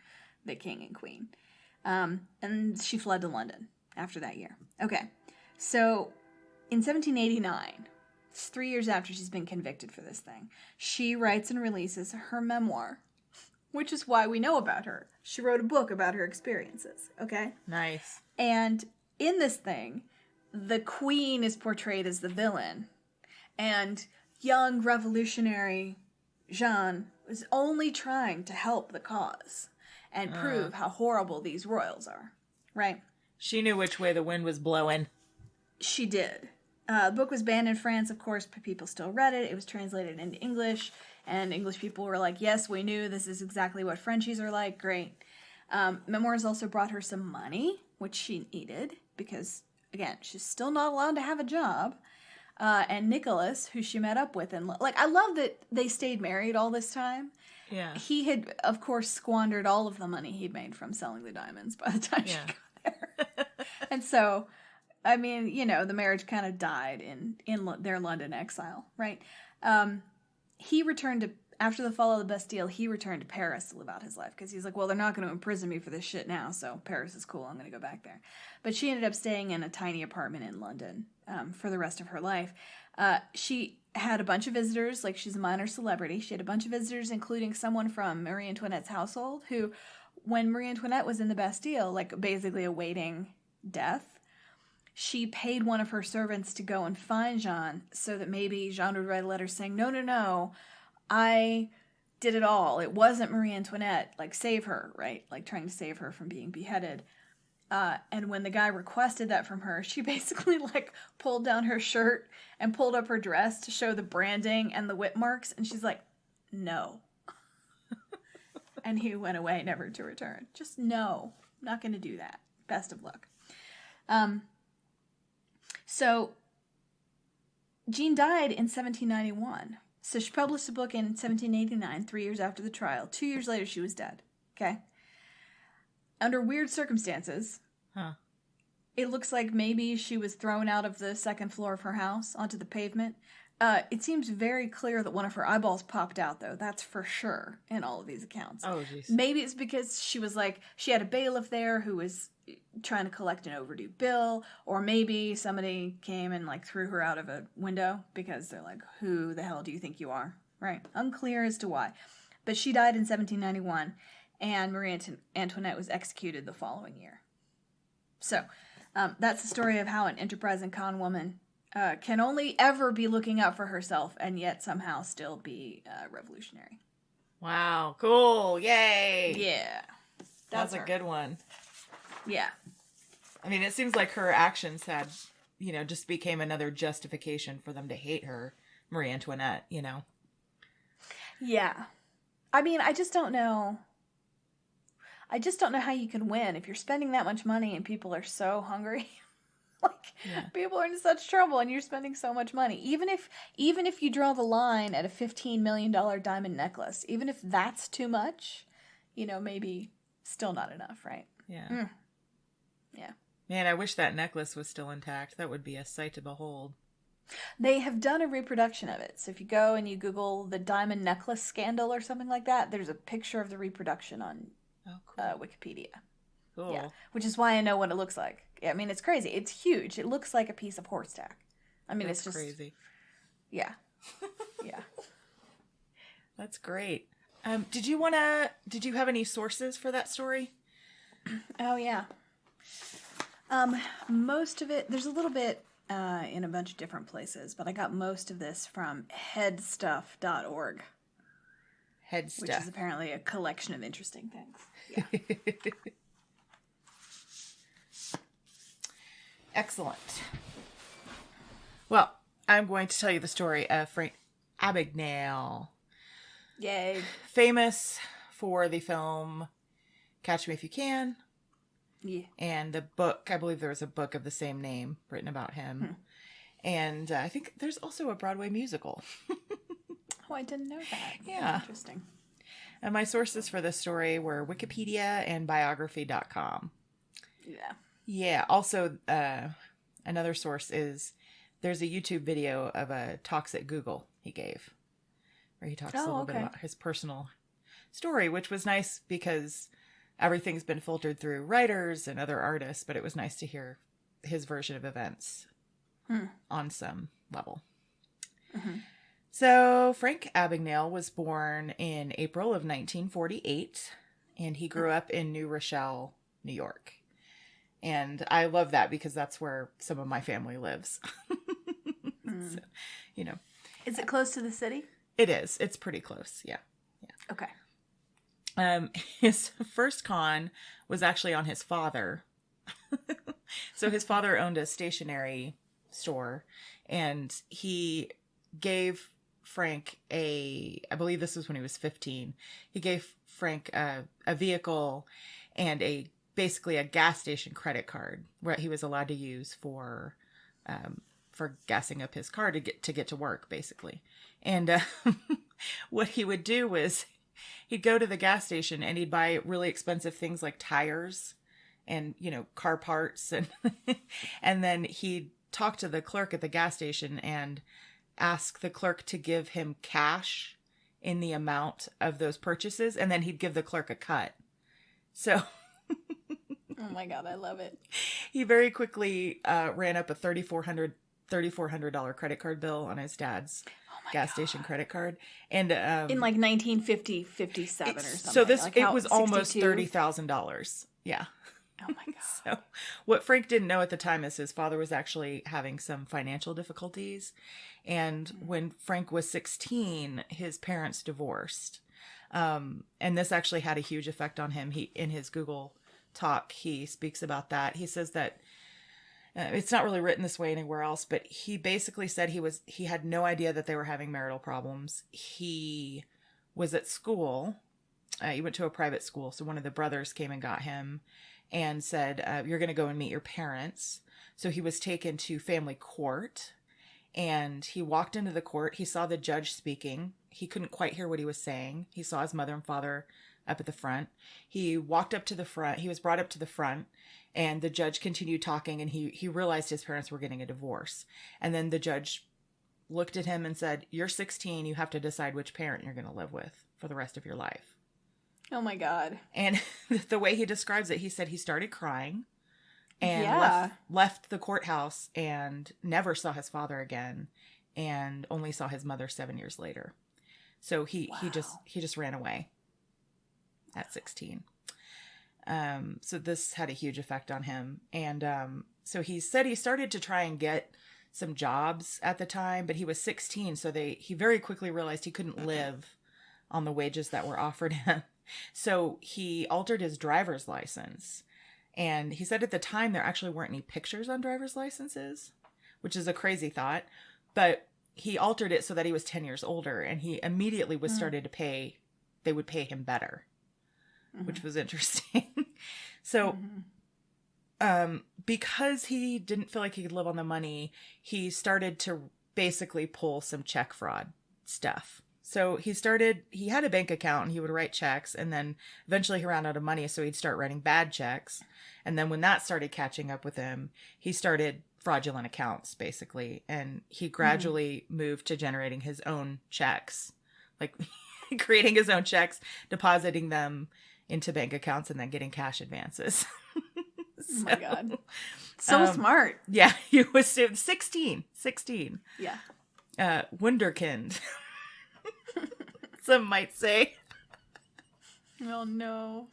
the king and queen. And she fled to London after that year. Okay, so in 1789, it's 3 years after she's been convicted for this thing, she writes and releases her memoir, which is why we know about her. She wrote a book about her experiences, okay? Nice. And in this thing, the queen is portrayed as the villain, and young revolutionary Jeanne was only trying to help the cause and prove how horrible these royals are, right? She knew which way the wind was blowing. She did. The book was banned in France, of course, but people still read it. It was translated into English, and English people were like, yes, we knew this is exactly what Frenchies are like. Great. Memoirs also brought her some money, which she needed, because, again, she's still not allowed to have a job. And Nicholas, who she met up with, and I love that they stayed married all this time. Yeah. He had, of course, squandered all of the money he'd made from selling the diamonds by the time she got there. And so, I mean, the marriage kind of died in their London exile, right? He returned to, after the fall of the Bastille, he returned to Paris to live out his life, because he's like, well, they're not going to imprison me for this shit now, so Paris is cool, I'm going to go back there. But she ended up staying in a tiny apartment in London for the rest of her life. She had a bunch of visitors, like she's a minor celebrity. She had a bunch of visitors, including someone from Marie Antoinette's household, who, when Marie Antoinette was in the Bastille, like basically awaiting death, she paid one of her servants to go and find Jeanne so that maybe Jeanne would write a letter saying, no, I did it all. It wasn't Marie Antoinette. Like, save her, right? Like, trying to save her from being beheaded. And when the guy requested that from her, she basically, pulled down her shirt and pulled up her dress to show the branding and the whip marks. And she's like, no. And he went away, never to return. Just no. I'm not going to do that. Best of luck. So, Jean died in 1791. So she published a book in 1789, 3 years after the trial. 2 years later, she was dead. Okay? Under weird circumstances, it looks like maybe she was thrown out of the second floor of her house onto the pavement. It seems very clear that one of her eyeballs popped out, though. That's for sure in all of these accounts. Oh, jeez. Maybe it's because she had a bailiff there who was trying to collect an overdue bill, or maybe somebody came and threw her out of a window because they're like, who the hell do you think you are? Right? Unclear as to why. But she died in 1791, and Marie Antoinette was executed the following year. So, that's the story of how an enterprising con woman can only ever be looking out for herself and yet somehow still be revolutionary. Wow, cool. Yay. Yeah. That's a good one. Yeah. I mean, it seems like her actions had, just became another justification for them to hate her, Marie Antoinette, Yeah. I mean, I just don't know how you can win if you're spending that much money and people are so hungry. People are in such trouble and you're spending so much money. Even if you draw the line at a $15 million diamond necklace, even if that's too much, maybe still not enough, right? Yeah. Yeah. Man, I wish that necklace was still intact. That would be a sight to behold. They have done a reproduction of it. So if you go and you Google the diamond necklace scandal or something like that, there's a picture of the reproduction on Wikipedia. Cool. Yeah, which is why I know what it looks like. I mean, it's crazy. It's huge. It looks like a piece of horse tack. I mean, it's just crazy. Yeah. Yeah. That's great. Did you have any sources for that story? Oh, yeah. Most of it, there's a little bit in a bunch of different places, but I got most of this from headstuff.org. Headstuff. Which is apparently a collection of interesting things. Yeah. Excellent. Well, I'm going to tell you the story of Frank Abagnale. Yay. Famous for the film Catch Me If You Can. Yeah. And the book, I believe there was a book of the same name written about him. And I think there's also a Broadway musical. Oh, I didn't know that. Yeah. Interesting. And my sources for this story were Wikipedia and biography.com. Yeah. Yeah. Also, another source is there's a YouTube video of a talks at Google he gave, where he talks a little bit about his personal story, which was nice because everything's been filtered through writers and other artists, but it was nice to hear his version of events on some level. Mm-hmm. So Frank Abagnale was born in April of 1948, and he grew up in New Rochelle, New York. And I love that because that's where some of my family lives. So, you know. Is it close to the city? It is. It's pretty close. Yeah. Okay. His first con was actually on his father. So his father owned a stationery store, and he gave Frank I believe this was when he was 15. He gave Frank a vehicle and basically a gas station credit card where he was allowed to use for gassing up his car to get to work, basically. And what he would do was he'd go to the gas station and he'd buy really expensive things like tires and, car parts. And then he'd talk to the clerk at the gas station and ask the clerk to give him cash in the amount of those purchases. And then he'd give the clerk a cut. So... Oh my God, I love it. He very quickly ran up a $3,400 credit card bill on his dad's gas station credit card. And in like 1950, 57 or something. So it was 62? almost $30,000. Yeah. Oh my God. So what Frank didn't know at the time is his father was actually having some financial difficulties. And when Frank was 16, his parents divorced. And this actually had a huge effect on him. In his Google talk, he speaks about that. He says that it's not really written this way anywhere else, but he basically said he had no idea that they were having marital problems. He was at school. He went to a private school. So one of the brothers came and got him and said, you're going to go and meet your parents. So he was taken to family court, and he walked into the court. He saw the judge speaking. He couldn't quite hear what he was saying. He saw his mother and father up at the front. He walked up to the front. He was brought up to the front, and the judge continued talking, and he realized his parents were getting a divorce. And then the judge looked at him and said, you're 16. You have to decide which parent you're going to live with for the rest of your life. Oh my God. And the way he describes it, he said he started crying and left the courthouse and never saw his father again, and only saw his mother 7 years later. So he just ran away at 16. So this had a huge effect on him. And so he said he started to try and get some jobs at the time, but he was 16. So he very quickly realized he couldn't live on the wages that were offered him. So he altered his driver's license. And he said at the time there actually weren't any pictures on driver's licenses, which is a crazy thought. But he altered it so that he was 10 years older, and he immediately was started to pay, they would pay him better, which was interesting. So, because he didn't feel like he could live on the money, he started to basically pull some check fraud stuff. So he had a bank account and he would write checks, and then eventually he ran out of money. So he'd start writing bad checks. And then when that started catching up with him, he started fraudulent accounts basically. And he gradually moved to generating his own checks, like creating his own checks, depositing them into bank accounts, and then getting cash advances. Oh my God. So smart. Yeah. He was 16. Yeah. Wunderkind. Some might say. Oh, no.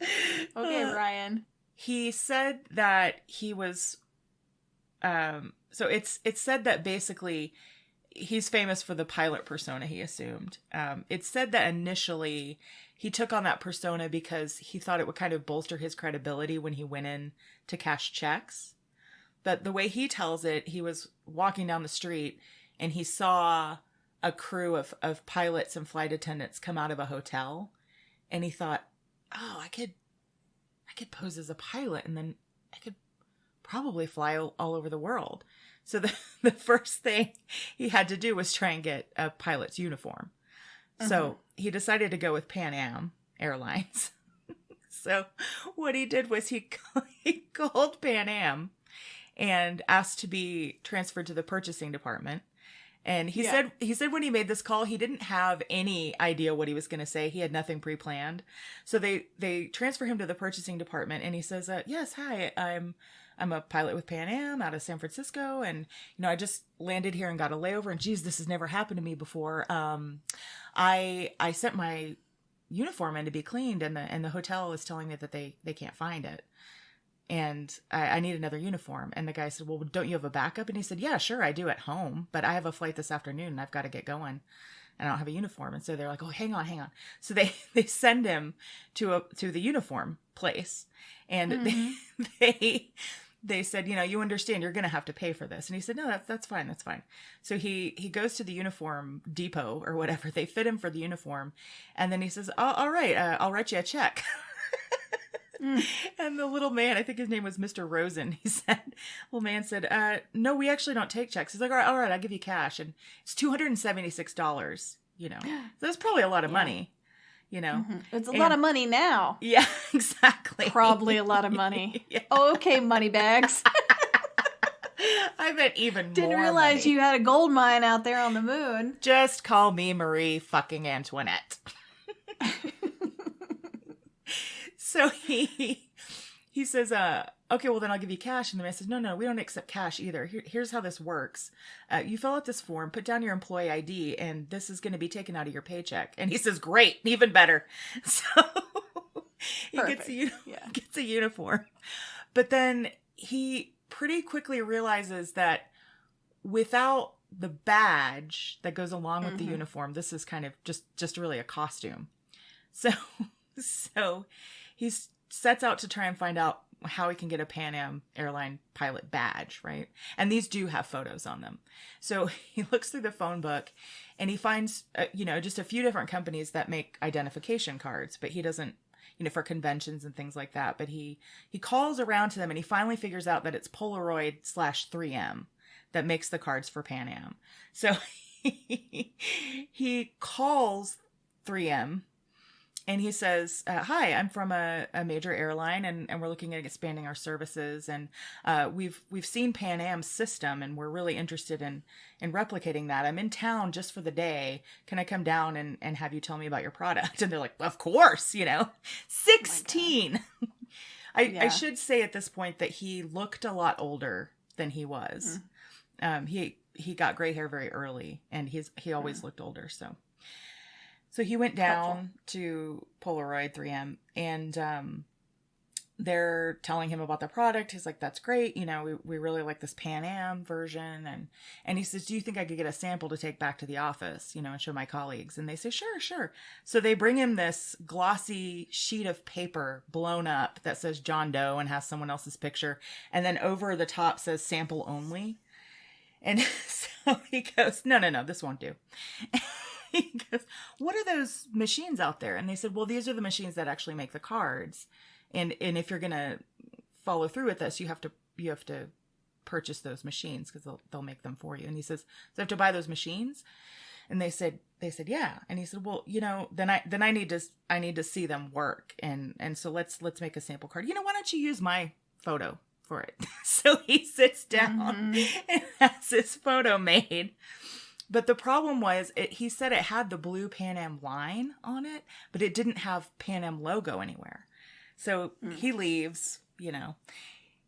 Okay, Ryan. He said that he was, so it's said that basically he's famous for the pilot persona, he assumed. It's said that initially he took on that persona because he thought it would kind of bolster his credibility when he went in to cash checks. But the way he tells it, he was walking down the street and he saw a crew of pilots and flight attendants come out of a hotel. And he thought, oh, I could pose as a pilot and then I could probably fly all over the world. So the first thing he had to do was try and get a pilot's uniform. So he decided to go with Pan Am Airlines. So what he did was he called Pan Am and asked to be transferred to the purchasing department. And he said when he made this call, he didn't have any idea what he was going to say. He had nothing pre-planned. So they transfer him to the purchasing department and he says, yes, hi, I'm a pilot with Pan Am out of San Francisco. And, I just landed here and got a layover and geez, this has never happened to me before. I sent my uniform in to be cleaned and the hotel is telling me that they can't find it. And I need another uniform. And the guy said, well, don't you have a backup? And he said, yeah, sure, I do at home, but I have a flight this afternoon and I've got to get going and I don't have a uniform. And so they're like, oh, hang on. So they send him to the uniform place. And they said, you understand you're going to have to pay for this. And he said, no, that's fine. That's fine. So he goes to the uniform depot or whatever. They fit him for the uniform. And then he says, oh, all right, I'll write you a check. And the little man, I think his name was Mr. Rosen, he said, little man said, no, we actually don't take checks. He's like, all right, I'll give you cash. And it's $276, So that's probably a lot of money, It's a lot of money now. Yeah, exactly. Probably a lot of money. Yeah. Oh, okay, money bags. I bet even more Didn't realize money. you had a gold mine out there on the moon. Just call me Marie fucking Antoinette. So he says, okay, well then I'll give you cash. And the man says, no, we don't accept cash either. Here's how this works. You fill out this form, put down your employee ID, and this is going to be taken out of your paycheck. And he says, great, even better. So he gets a uniform. But then he pretty quickly realizes that without the badge that goes along with the uniform, this is kind of just really a costume. So he sets out to try and find out how he can get a Pan Am airline pilot badge, right? And these do have photos on them. So he looks through the phone book and he finds, just a few different companies that make identification cards, but he doesn't, for conventions and things like that. But he calls around to them and he finally figures out that it's Polaroid/3M that makes the cards for Pan Am. So he calls 3M. And he says, hi, I'm from a major airline and we're looking at expanding our services. And we've seen Pan Am's system and we're really interested in replicating that. I'm in town just for the day. Can I come down and have you tell me about your product? And they're like, of course, 16. I should say at this point that he looked a lot older than he was. He got gray hair very early and he always looked older. So he went down to Polaroid 3M and they're telling him about the product. He's like, that's great. We really like this Pan Am version. And he says, do you think I could get a sample to take back to the office, and show my colleagues? And they say, sure. So they bring him this glossy sheet of paper blown up that says John Doe and has someone else's picture. And then over the top says sample only. And so he goes, no, this won't do. He goes, what are those machines out there? And they said, well, these are the machines that actually make the cards. And if you're going to follow through with this, you have to purchase those machines because they'll make them for you. And he says, so I have to buy those machines? And they said, yeah. And he said, well, then I need to see them work. And so let's make a sample card. Why don't you use my photo for it? So he sits down and has his photo made. But the problem was, he said it had the blue Pan Am line on it, but it didn't have Pan Am logo anywhere. So he leaves,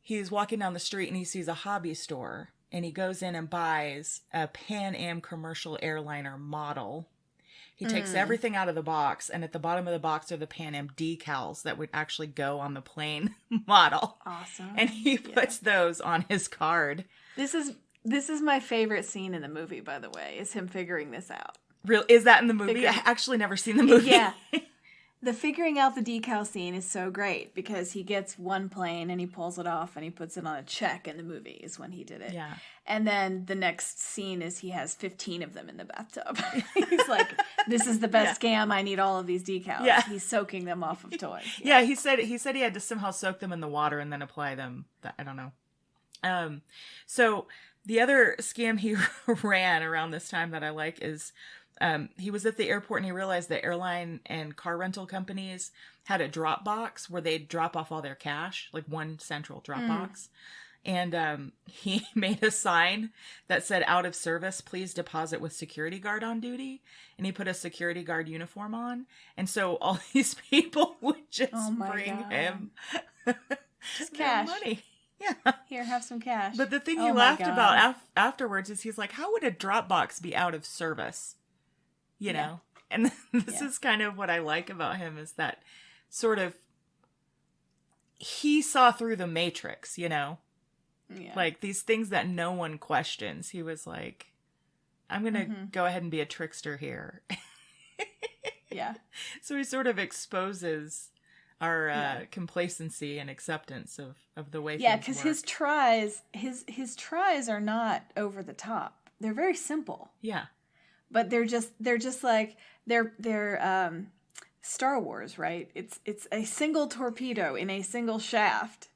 he's walking down the street and he sees a hobby store and he goes in and buys a Pan Am commercial airliner model He takes everything out of the box, and at the bottom of the box are the Pan Am decals that would actually go on the plane model. Awesome. And he puts those on his card. This is my favorite scene in the movie, by the way, is him figuring this out. Real is that in the movie? I actually never seen the movie. Yeah. The figuring out the decal scene is so great because he gets one plane and he pulls it off and he puts it on a check in the movie is when he did it. Yeah. And then the next scene is he has 15 of them in the bathtub. He's like, this is the best scam. I need all of these decals. Yeah. He's soaking them off of toys. Yeah, he said he had to somehow soak them in the water and then apply them. I don't know. So the other scam he ran around this time that I like is he was at the airport and he realized that airline and car rental companies had a drop box where they'd drop off all their cash, like one central drop box. And he made a sign that said, "Out of service, please deposit with security guard on duty." And he put a security guard uniform on. And so all these people would just bring him just cash. money. Yeah. Here, have some cash. But the thing he laughed about afterwards is he's like, how would a drop box be out of service? You know? And this is kind of what I like about him is that sort of he saw through the matrix, you know? Yeah. Like these things that no one questions. He was like, I'm going to go ahead and be a trickster here. Yeah. So he sort of exposes our complacency and acceptance of the way things work. Because his tries are not over the top. They're very simple. Yeah. But they're just like they're Star Wars, right? It's a single torpedo in a single shaft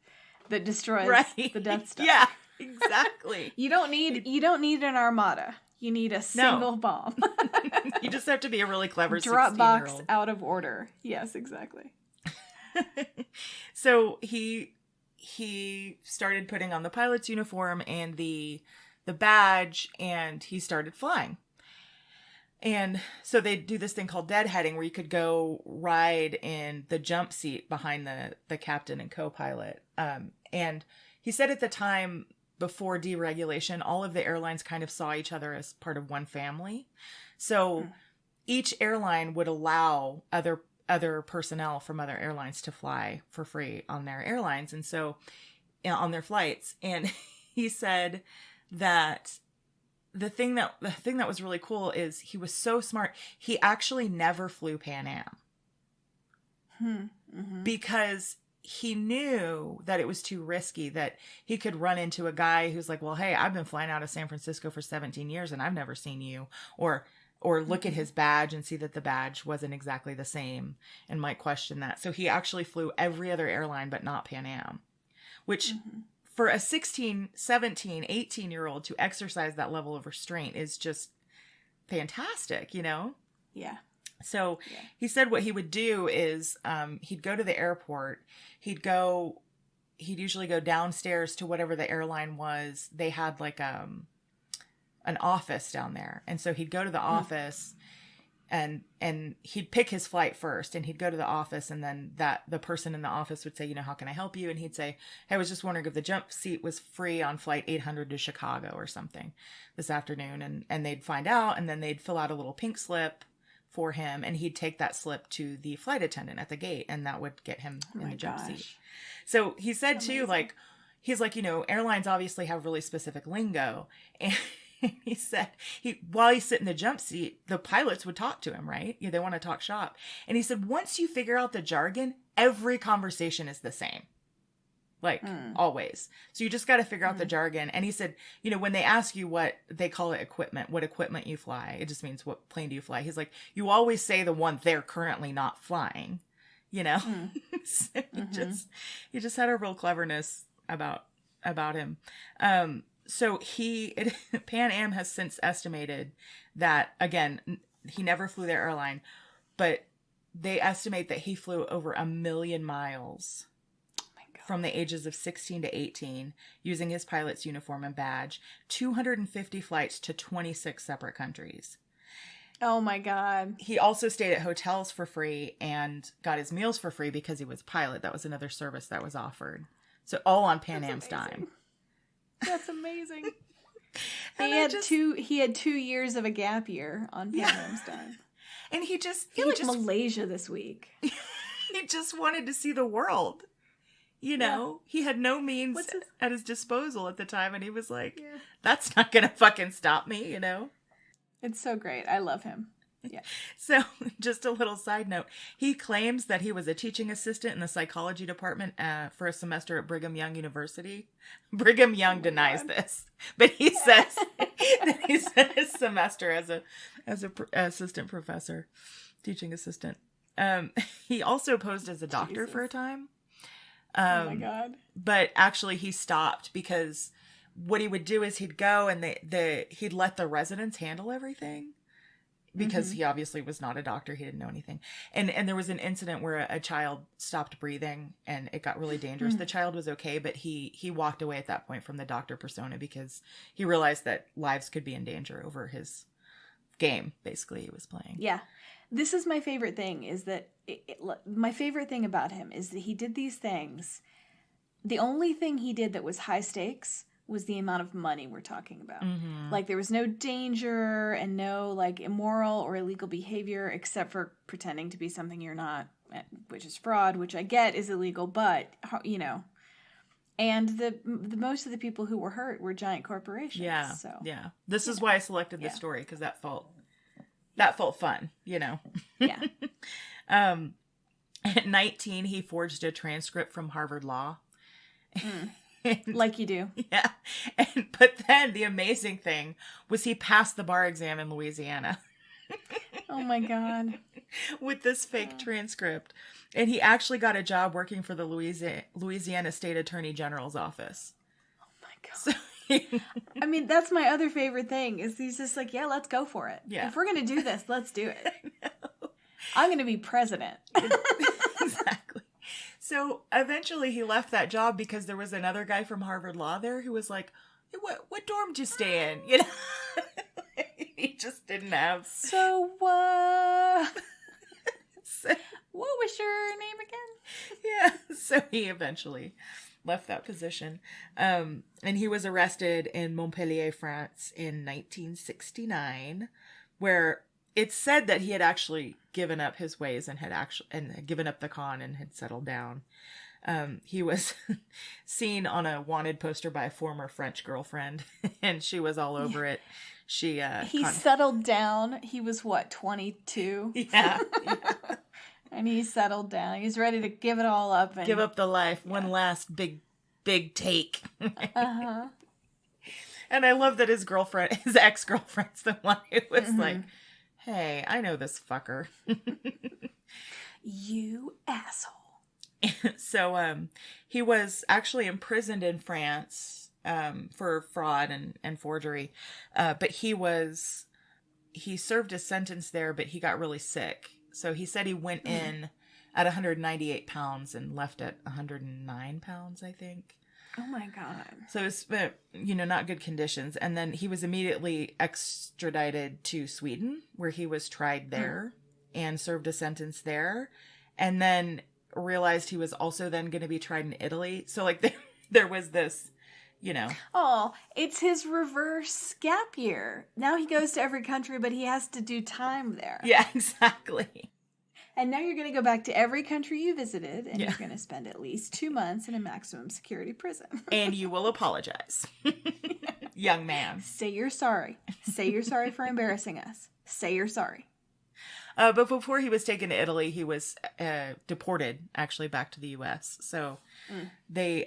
that destroys the Death Star. Yeah, exactly. You don't need an armada. You need a single bomb. You just have to be a really clever drop box 16-year-old. out of order. Yes, exactly. So he started putting on the pilot's uniform and the badge, and he started flying. And so they do this thing called deadheading, where you could go ride in the jump seat behind the captain and co-pilot. And he said at the time, before deregulation, all of the airlines kind of saw each other as part of one family. So each airline would allow other personnel from other airlines to fly for free on their airlines. And so on their flights. And he said that the thing that was really cool is he was so smart. He actually never flew Pan Am because he knew that it was too risky, that he could run into a guy who's like, well, hey, I've been flying out of San Francisco for 17 years and I've never seen you, or look at his badge and see that the badge wasn't exactly the same and might question that. So he actually flew every other airline, but not Pan Am, which for a 16, 17, 18-year-old to exercise that level of restraint is just fantastic, you know? Yeah. So he said what he would do is he'd go to the airport. He'd usually go downstairs to whatever the airline was. They had like an office down there. And so he'd go to the office and he'd pick his flight first, and he'd go to the office, and then the person in the office would say, you know, how can I help you? And he'd say, hey, I was just wondering if the jump seat was free on flight 800 to Chicago or something this afternoon. And they'd find out, and then they'd fill out a little pink slip for him, and he'd take that slip to the flight attendant at the gate, and that would get him in the jump seat. So he said too, like, he's like, you know, airlines obviously have really specific lingo, and he said while he's sitting in the jump seat, the pilots would talk to him, right? Yeah, they want to talk shop. And he said, once you figure out the jargon, every conversation is the same. Like, always. So you just got to figure out the jargon. And he said, you know, when they ask you what they call it equipment, what equipment you fly, it just means what plane do you fly. He's like, you always say the one they're currently not flying, you know? So he just had a real cleverness about him. So Pan Am has since estimated that, again, he never flew their airline, but they estimate that he flew over 1 million miles from the ages of 16 to 18 using his pilot's uniform and badge, 250 flights to 26 separate countries. Oh my God. He also stayed at hotels for free and got his meals for free because he was a pilot. That was another service that was offered. So all on Pan Am's dime. That's amazing. He had 2 years of a gap year on Pan Am's dime. And he just... I feel like Malaysia this week. He just wanted to see the world. You know? He had no means at his disposal at the time. And he was like, that's not going to fucking stop me, you know? It's so great. I love him. Yeah. So, just a little side note. He claims that he was a teaching assistant in the psychology department for a semester at Brigham Young University. Brigham Young denies this, but he says that he spent his semester as a assistant professor, teaching assistant. He also posed as a doctor for a time. Oh my God! But actually, he stopped because what he would do is he'd go and he'd let the residents handle everything. Because he obviously was not a doctor. He didn't know anything. And there was an incident where a child stopped breathing and it got really dangerous. The child was okay, but he walked away at that point from the doctor persona because he realized that lives could be in danger over his game, basically, he was playing. Yeah. This is my favorite thing, is that my favorite thing about him is that he did these things. The only thing he did that was high stakes was the amount of money we're talking about. Like, there was no danger and no, like, immoral or illegal behavior except for pretending to be something you're not, which is fraud, which I get is illegal, but, you know. And the most of the people who were hurt were giant corporations. Yeah, so. yeah. This is why I selected this story, because that felt fun, you know. Yeah. At 19, he forged a transcript from Harvard Law. Like you do. Yeah. But then the amazing thing was he passed the bar exam in Louisiana. Oh my God. With this fake transcript. And he actually got a job working for the Louisiana State Attorney General's office. Oh my God. So, I mean, that's my other favorite thing, is he's just like, yeah, let's go for it. Yeah. If we're going to do this, let's do it. I'm going to be president. Exactly. So eventually he left that job because there was another guy from Harvard Law there who was like, hey, what dorm did you stay in? You know, he just didn't have. So, what was your name again? Yeah. So he eventually left that position. And he was arrested in Montpellier, France in 1969, where it's said that he had actually given up his ways and had given up the con and had settled down. He was seen on a wanted poster by a former French girlfriend, and she was all over it. He settled down. He was what, 22? Yeah. And he settled down. He's ready to give it all up and give up the life. Yeah. One last big take. Uh-huh. And I love that his ex-girlfriend's the one who was like, hey, I know this fucker. You asshole. So he was actually imprisoned in France for fraud and forgery. But he served his sentence there, but he got really sick. So he said he went in at 198 pounds and left at 109 pounds, I think. Oh my God. So it's, not good conditions. And then he was immediately extradited to Sweden, where he was tried there and served a sentence there. And then realized he was also then going to be tried in Italy. So like there was this, Oh, it's his reverse gap year. Now he goes to every country, but he has to do time there. Yeah, exactly. And now you're going to go back to every country you visited, and you're going to spend at least 2 months in a maximum security prison. And you will apologize. Young man. Say you're sorry. Say you're sorry for embarrassing us. Say you're sorry. But before he was taken to Italy, he was deported, actually, back to the U.S. So they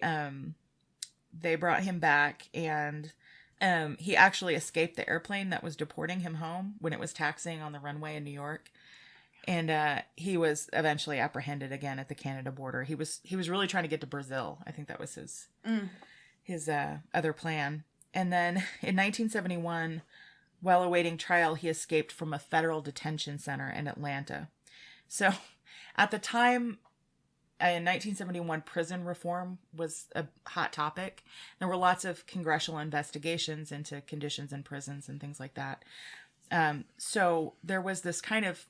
brought him back, and he actually escaped the airplane that was deporting him home when it was taxiing on the runway in New York. And he was eventually apprehended again at the Canada border. He was really trying to get to Brazil. I think that was his other plan. And then in 1971, while awaiting trial, he escaped from a federal detention center in Atlanta. So at the time, in 1971, prison reform was a hot topic. There were lots of congressional investigations into conditions in prisons and things like that. So there was this kind of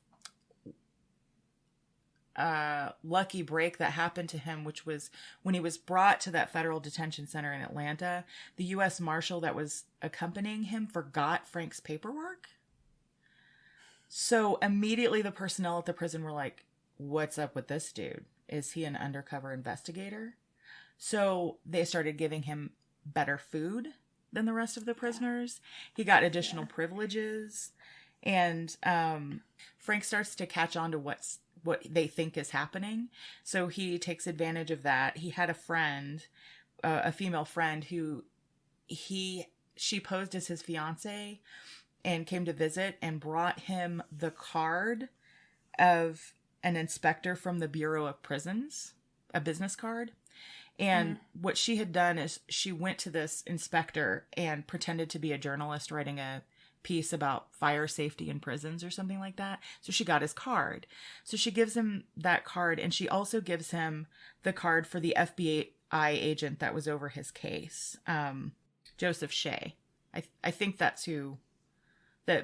lucky break that happened to him, which was when he was brought to that federal detention center in Atlanta, the U.S. Marshal that was accompanying him forgot Frank's paperwork. So immediately the personnel at the prison were like, what's up with this dude? Is he an undercover investigator? So they started giving him better food than the rest of the prisoners. He got additional privileges. And Frank starts to catch on to what they think is happening. So he takes advantage of that. He had a friend, a female friend, who she posed as his fiance and came to visit and brought him the card of an inspector from the Bureau of Prisons, a business card. And what she had done is she went to this inspector and pretended to be a journalist writing a piece about fire safety in prisons or something like that. So she got his card. So she gives him that card, and she also gives him the card for the FBI agent that was over his case, Joseph Shea. I think that's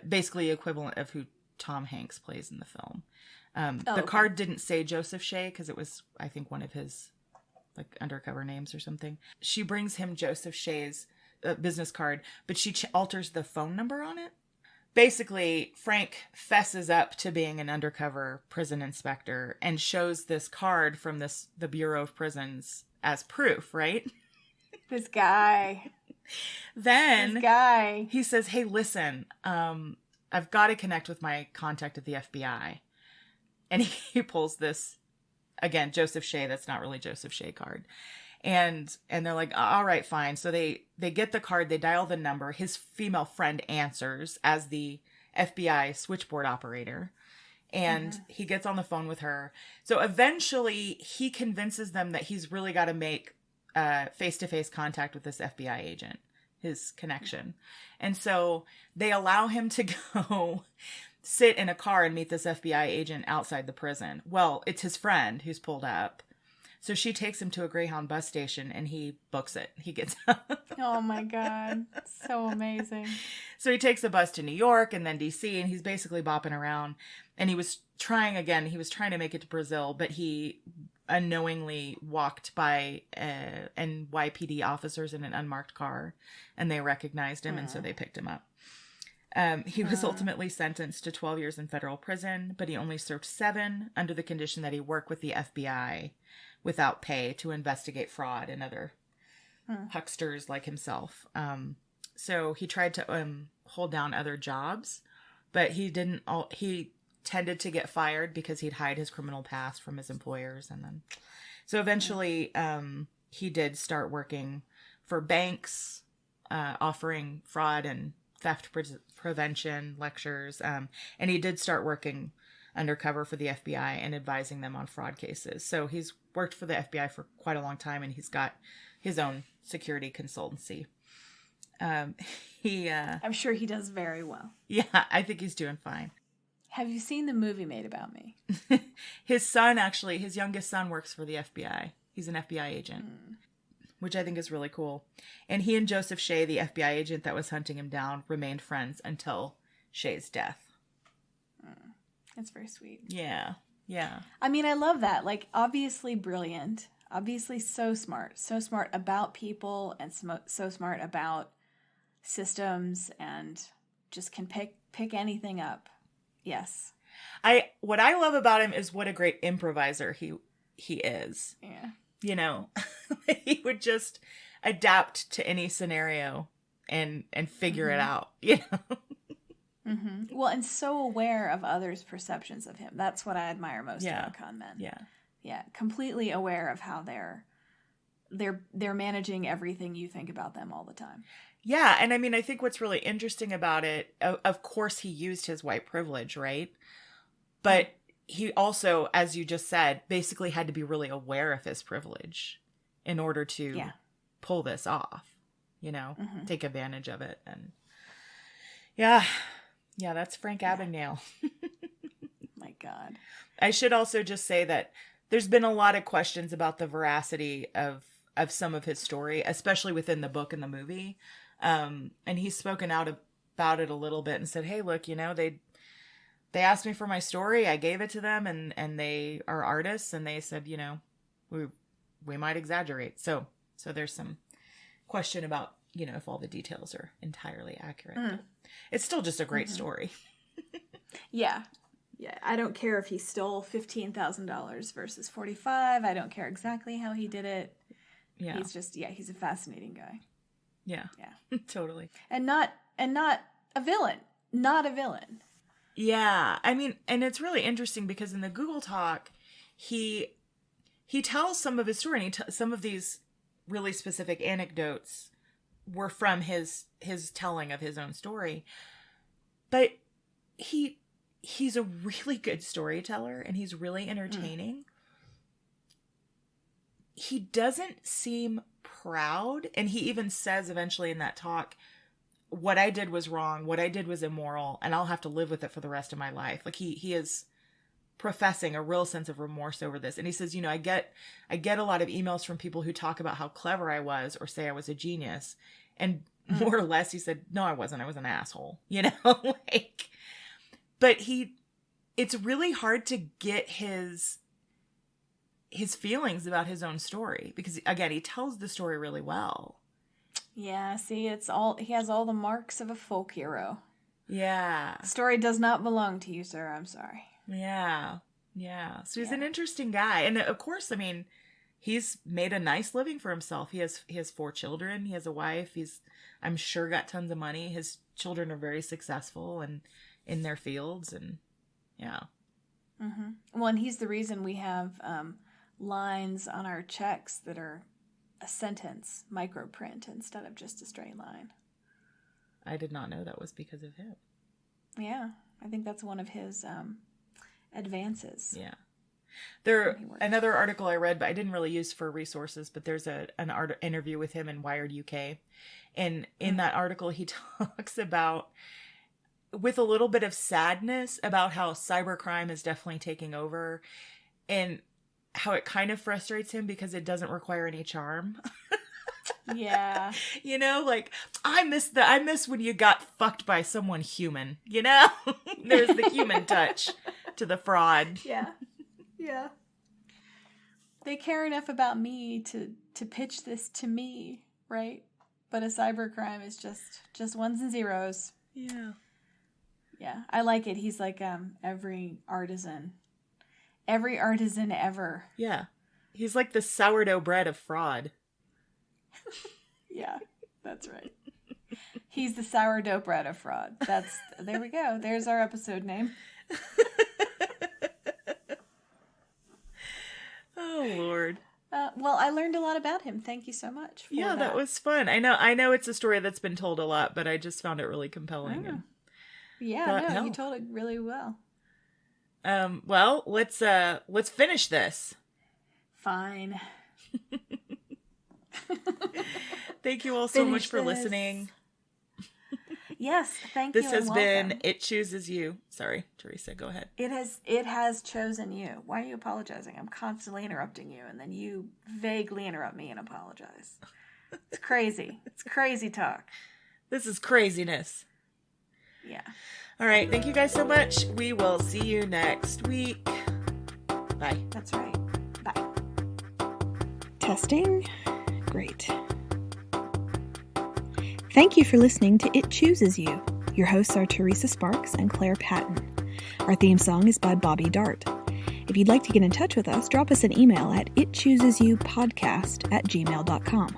basically equivalent of who Tom Hanks plays in the film. The card didn't say Joseph Shea because it was, I think, one of his like undercover names or something. She brings him Joseph Shea's business card, but she alters the phone number on it. Basically, Frank fesses up to being an undercover prison inspector and shows this card from the Bureau of Prisons as proof, right? This guy. Then he says, hey, listen, I've got to connect with my contact at the FBI. And he pulls this, again, Joseph Shea, that's not really Joseph Shea card. And they're like, all right, fine. So they get the card, they dial the number. His female friend answers as the FBI switchboard operator. And he gets on the phone with her. So eventually he convinces them that he's really got to make face-to-face contact with this FBI agent, his connection. And so they allow him to go sit in a car and meet this FBI agent outside the prison. Well, it's his friend who's pulled up. So she takes him to a Greyhound bus station and he books it. He gets Oh my God. So amazing. So he takes a bus to New York and then DC, and he's basically bopping around. And he was trying to make it to Brazil, but he unknowingly walked by NYPD officers in an unmarked car, and they recognized him, and so they picked him up. He was ultimately sentenced to 12 years in federal prison, but he only served 7 under the condition that he work with the FBI without pay to investigate fraud and other hucksters like himself. So he tried to hold down other jobs, but he tended to get fired because he'd hide his criminal past from his employers. And then, so eventually he did start working for banks, offering fraud and theft prevention lectures. And he did start working undercover for the FBI and advising them on fraud cases. So he's worked for the FBI for quite a long time, and he's got his own security consultancy. I'm sure he does very well. Yeah, I think he's doing fine. Have you seen the movie Made About Me? His youngest son works for the FBI. He's an FBI agent, which I think is really cool. And he and Joseph Shea, the FBI agent that was hunting him down, remained friends until Shea's death. That's very sweet. Yeah. Yeah. I mean, I love that. Like, obviously brilliant. Obviously so smart. So smart about people and so smart about systems, and just can pick anything up. Yes. What I love about him is what a great improviser he is. Yeah. You know, he would just adapt to any scenario and figure it out, you know? Well, and so aware of others' perceptions of him. That's what I admire most about con men. Yeah. Yeah. Completely aware of how they're managing everything you think about them all the time. Yeah. And I mean, I think what's really interesting about it, of course he used his white privilege, right? But he also, as you just said, basically had to be really aware of his privilege in order to pull this off, you know, take advantage of it. And yeah, that's Frank Abagnale. My God. I should also just say that there's been a lot of questions about the veracity of some of his story, especially within the book and the movie. And he's spoken out about it a little bit and said, hey, look, you know, they asked me for my story. I gave it to them, and they are artists, and they said, you know, we might exaggerate. So there's some question about, you know, if all the details are entirely accurate. It's still just a great story. Yeah. Yeah. I don't care if he stole $15,000 versus 45. I don't care exactly how he did it. Yeah. He's just, he's a fascinating guy. Yeah. Yeah. Totally. And not a villain. Not a villain. Yeah. I mean, and it's really interesting because in the Google Talk, he tells some of his story, and some of these really specific anecdotes were from his telling of his own story. But he's a really good storyteller, and he's really entertaining. He doesn't seem proud, and he even says eventually in that talk, what I did was wrong, what I did was immoral, and I'll have to live with it for the rest of my life. Like he is professing a real sense of remorse over this. And he says, I get a lot of emails from people who talk about how clever I was or say I was a genius. And more or less he said, no, I wasn't. I was an asshole, but it's really hard to get his feelings about his own story because again, he tells the story really well. Yeah. See, he has all the marks of a folk hero. Yeah. Story does not belong to you, sir. I'm sorry. Yeah. Yeah. So he's an interesting guy. And of course, I mean, he's made a nice living for himself. He has 4 children. He has a wife. He's, I'm sure, got tons of money. His children are very successful and in their fields. And yeah. Mm-hmm. Well, and he's the reason we have lines on our checks that are a sentence, microprint, instead of just a straight line. I did not know that was because of him. Yeah. I think that's one of his advances. Yeah. Another article I read, but I didn't really use for resources, but there's an interview with him in Wired UK. And in that article, he talks about, with a little bit of sadness, about how cybercrime is definitely taking over and how it kind of frustrates him because it doesn't require any charm. Yeah. Like I miss when you got fucked by someone human, There's the human touch to the fraud. Yeah. Yeah. They care enough about me to pitch this to me, right? But a cybercrime is just ones and zeros. Yeah. Yeah. I like it. He's like every artisan ever. Yeah. He's like the sourdough bread of fraud. Yeah, that's right. He's the sourdough bread of fraud. There we go. There's our episode name. Oh, Lord. Well, I learned a lot about him. Thank you so much for that was fun. I know it's a story that's been told a lot, but I just found it really compelling. Oh. And you told it really well. Well, let's finish this. Fine. Thank you all so much for listening. Yes, thank you. This has been It Chooses You. Sorry, Teresa, go ahead. It has chosen you. Why are you apologizing? I'm constantly interrupting you, and then you vaguely interrupt me and apologize. It's crazy. It's crazy talk. This is craziness. Yeah. All right, thank you guys so much. We will see you next week. Bye. That's right. Bye. Testing. Great. Thank you for listening to It Chooses You. Your hosts are Teresa Sparks and Claire Patton. Our theme song is by Bobby Dart. If you'd like to get in touch with us, drop us an email at itchoosesyoupodcast@gmail.com.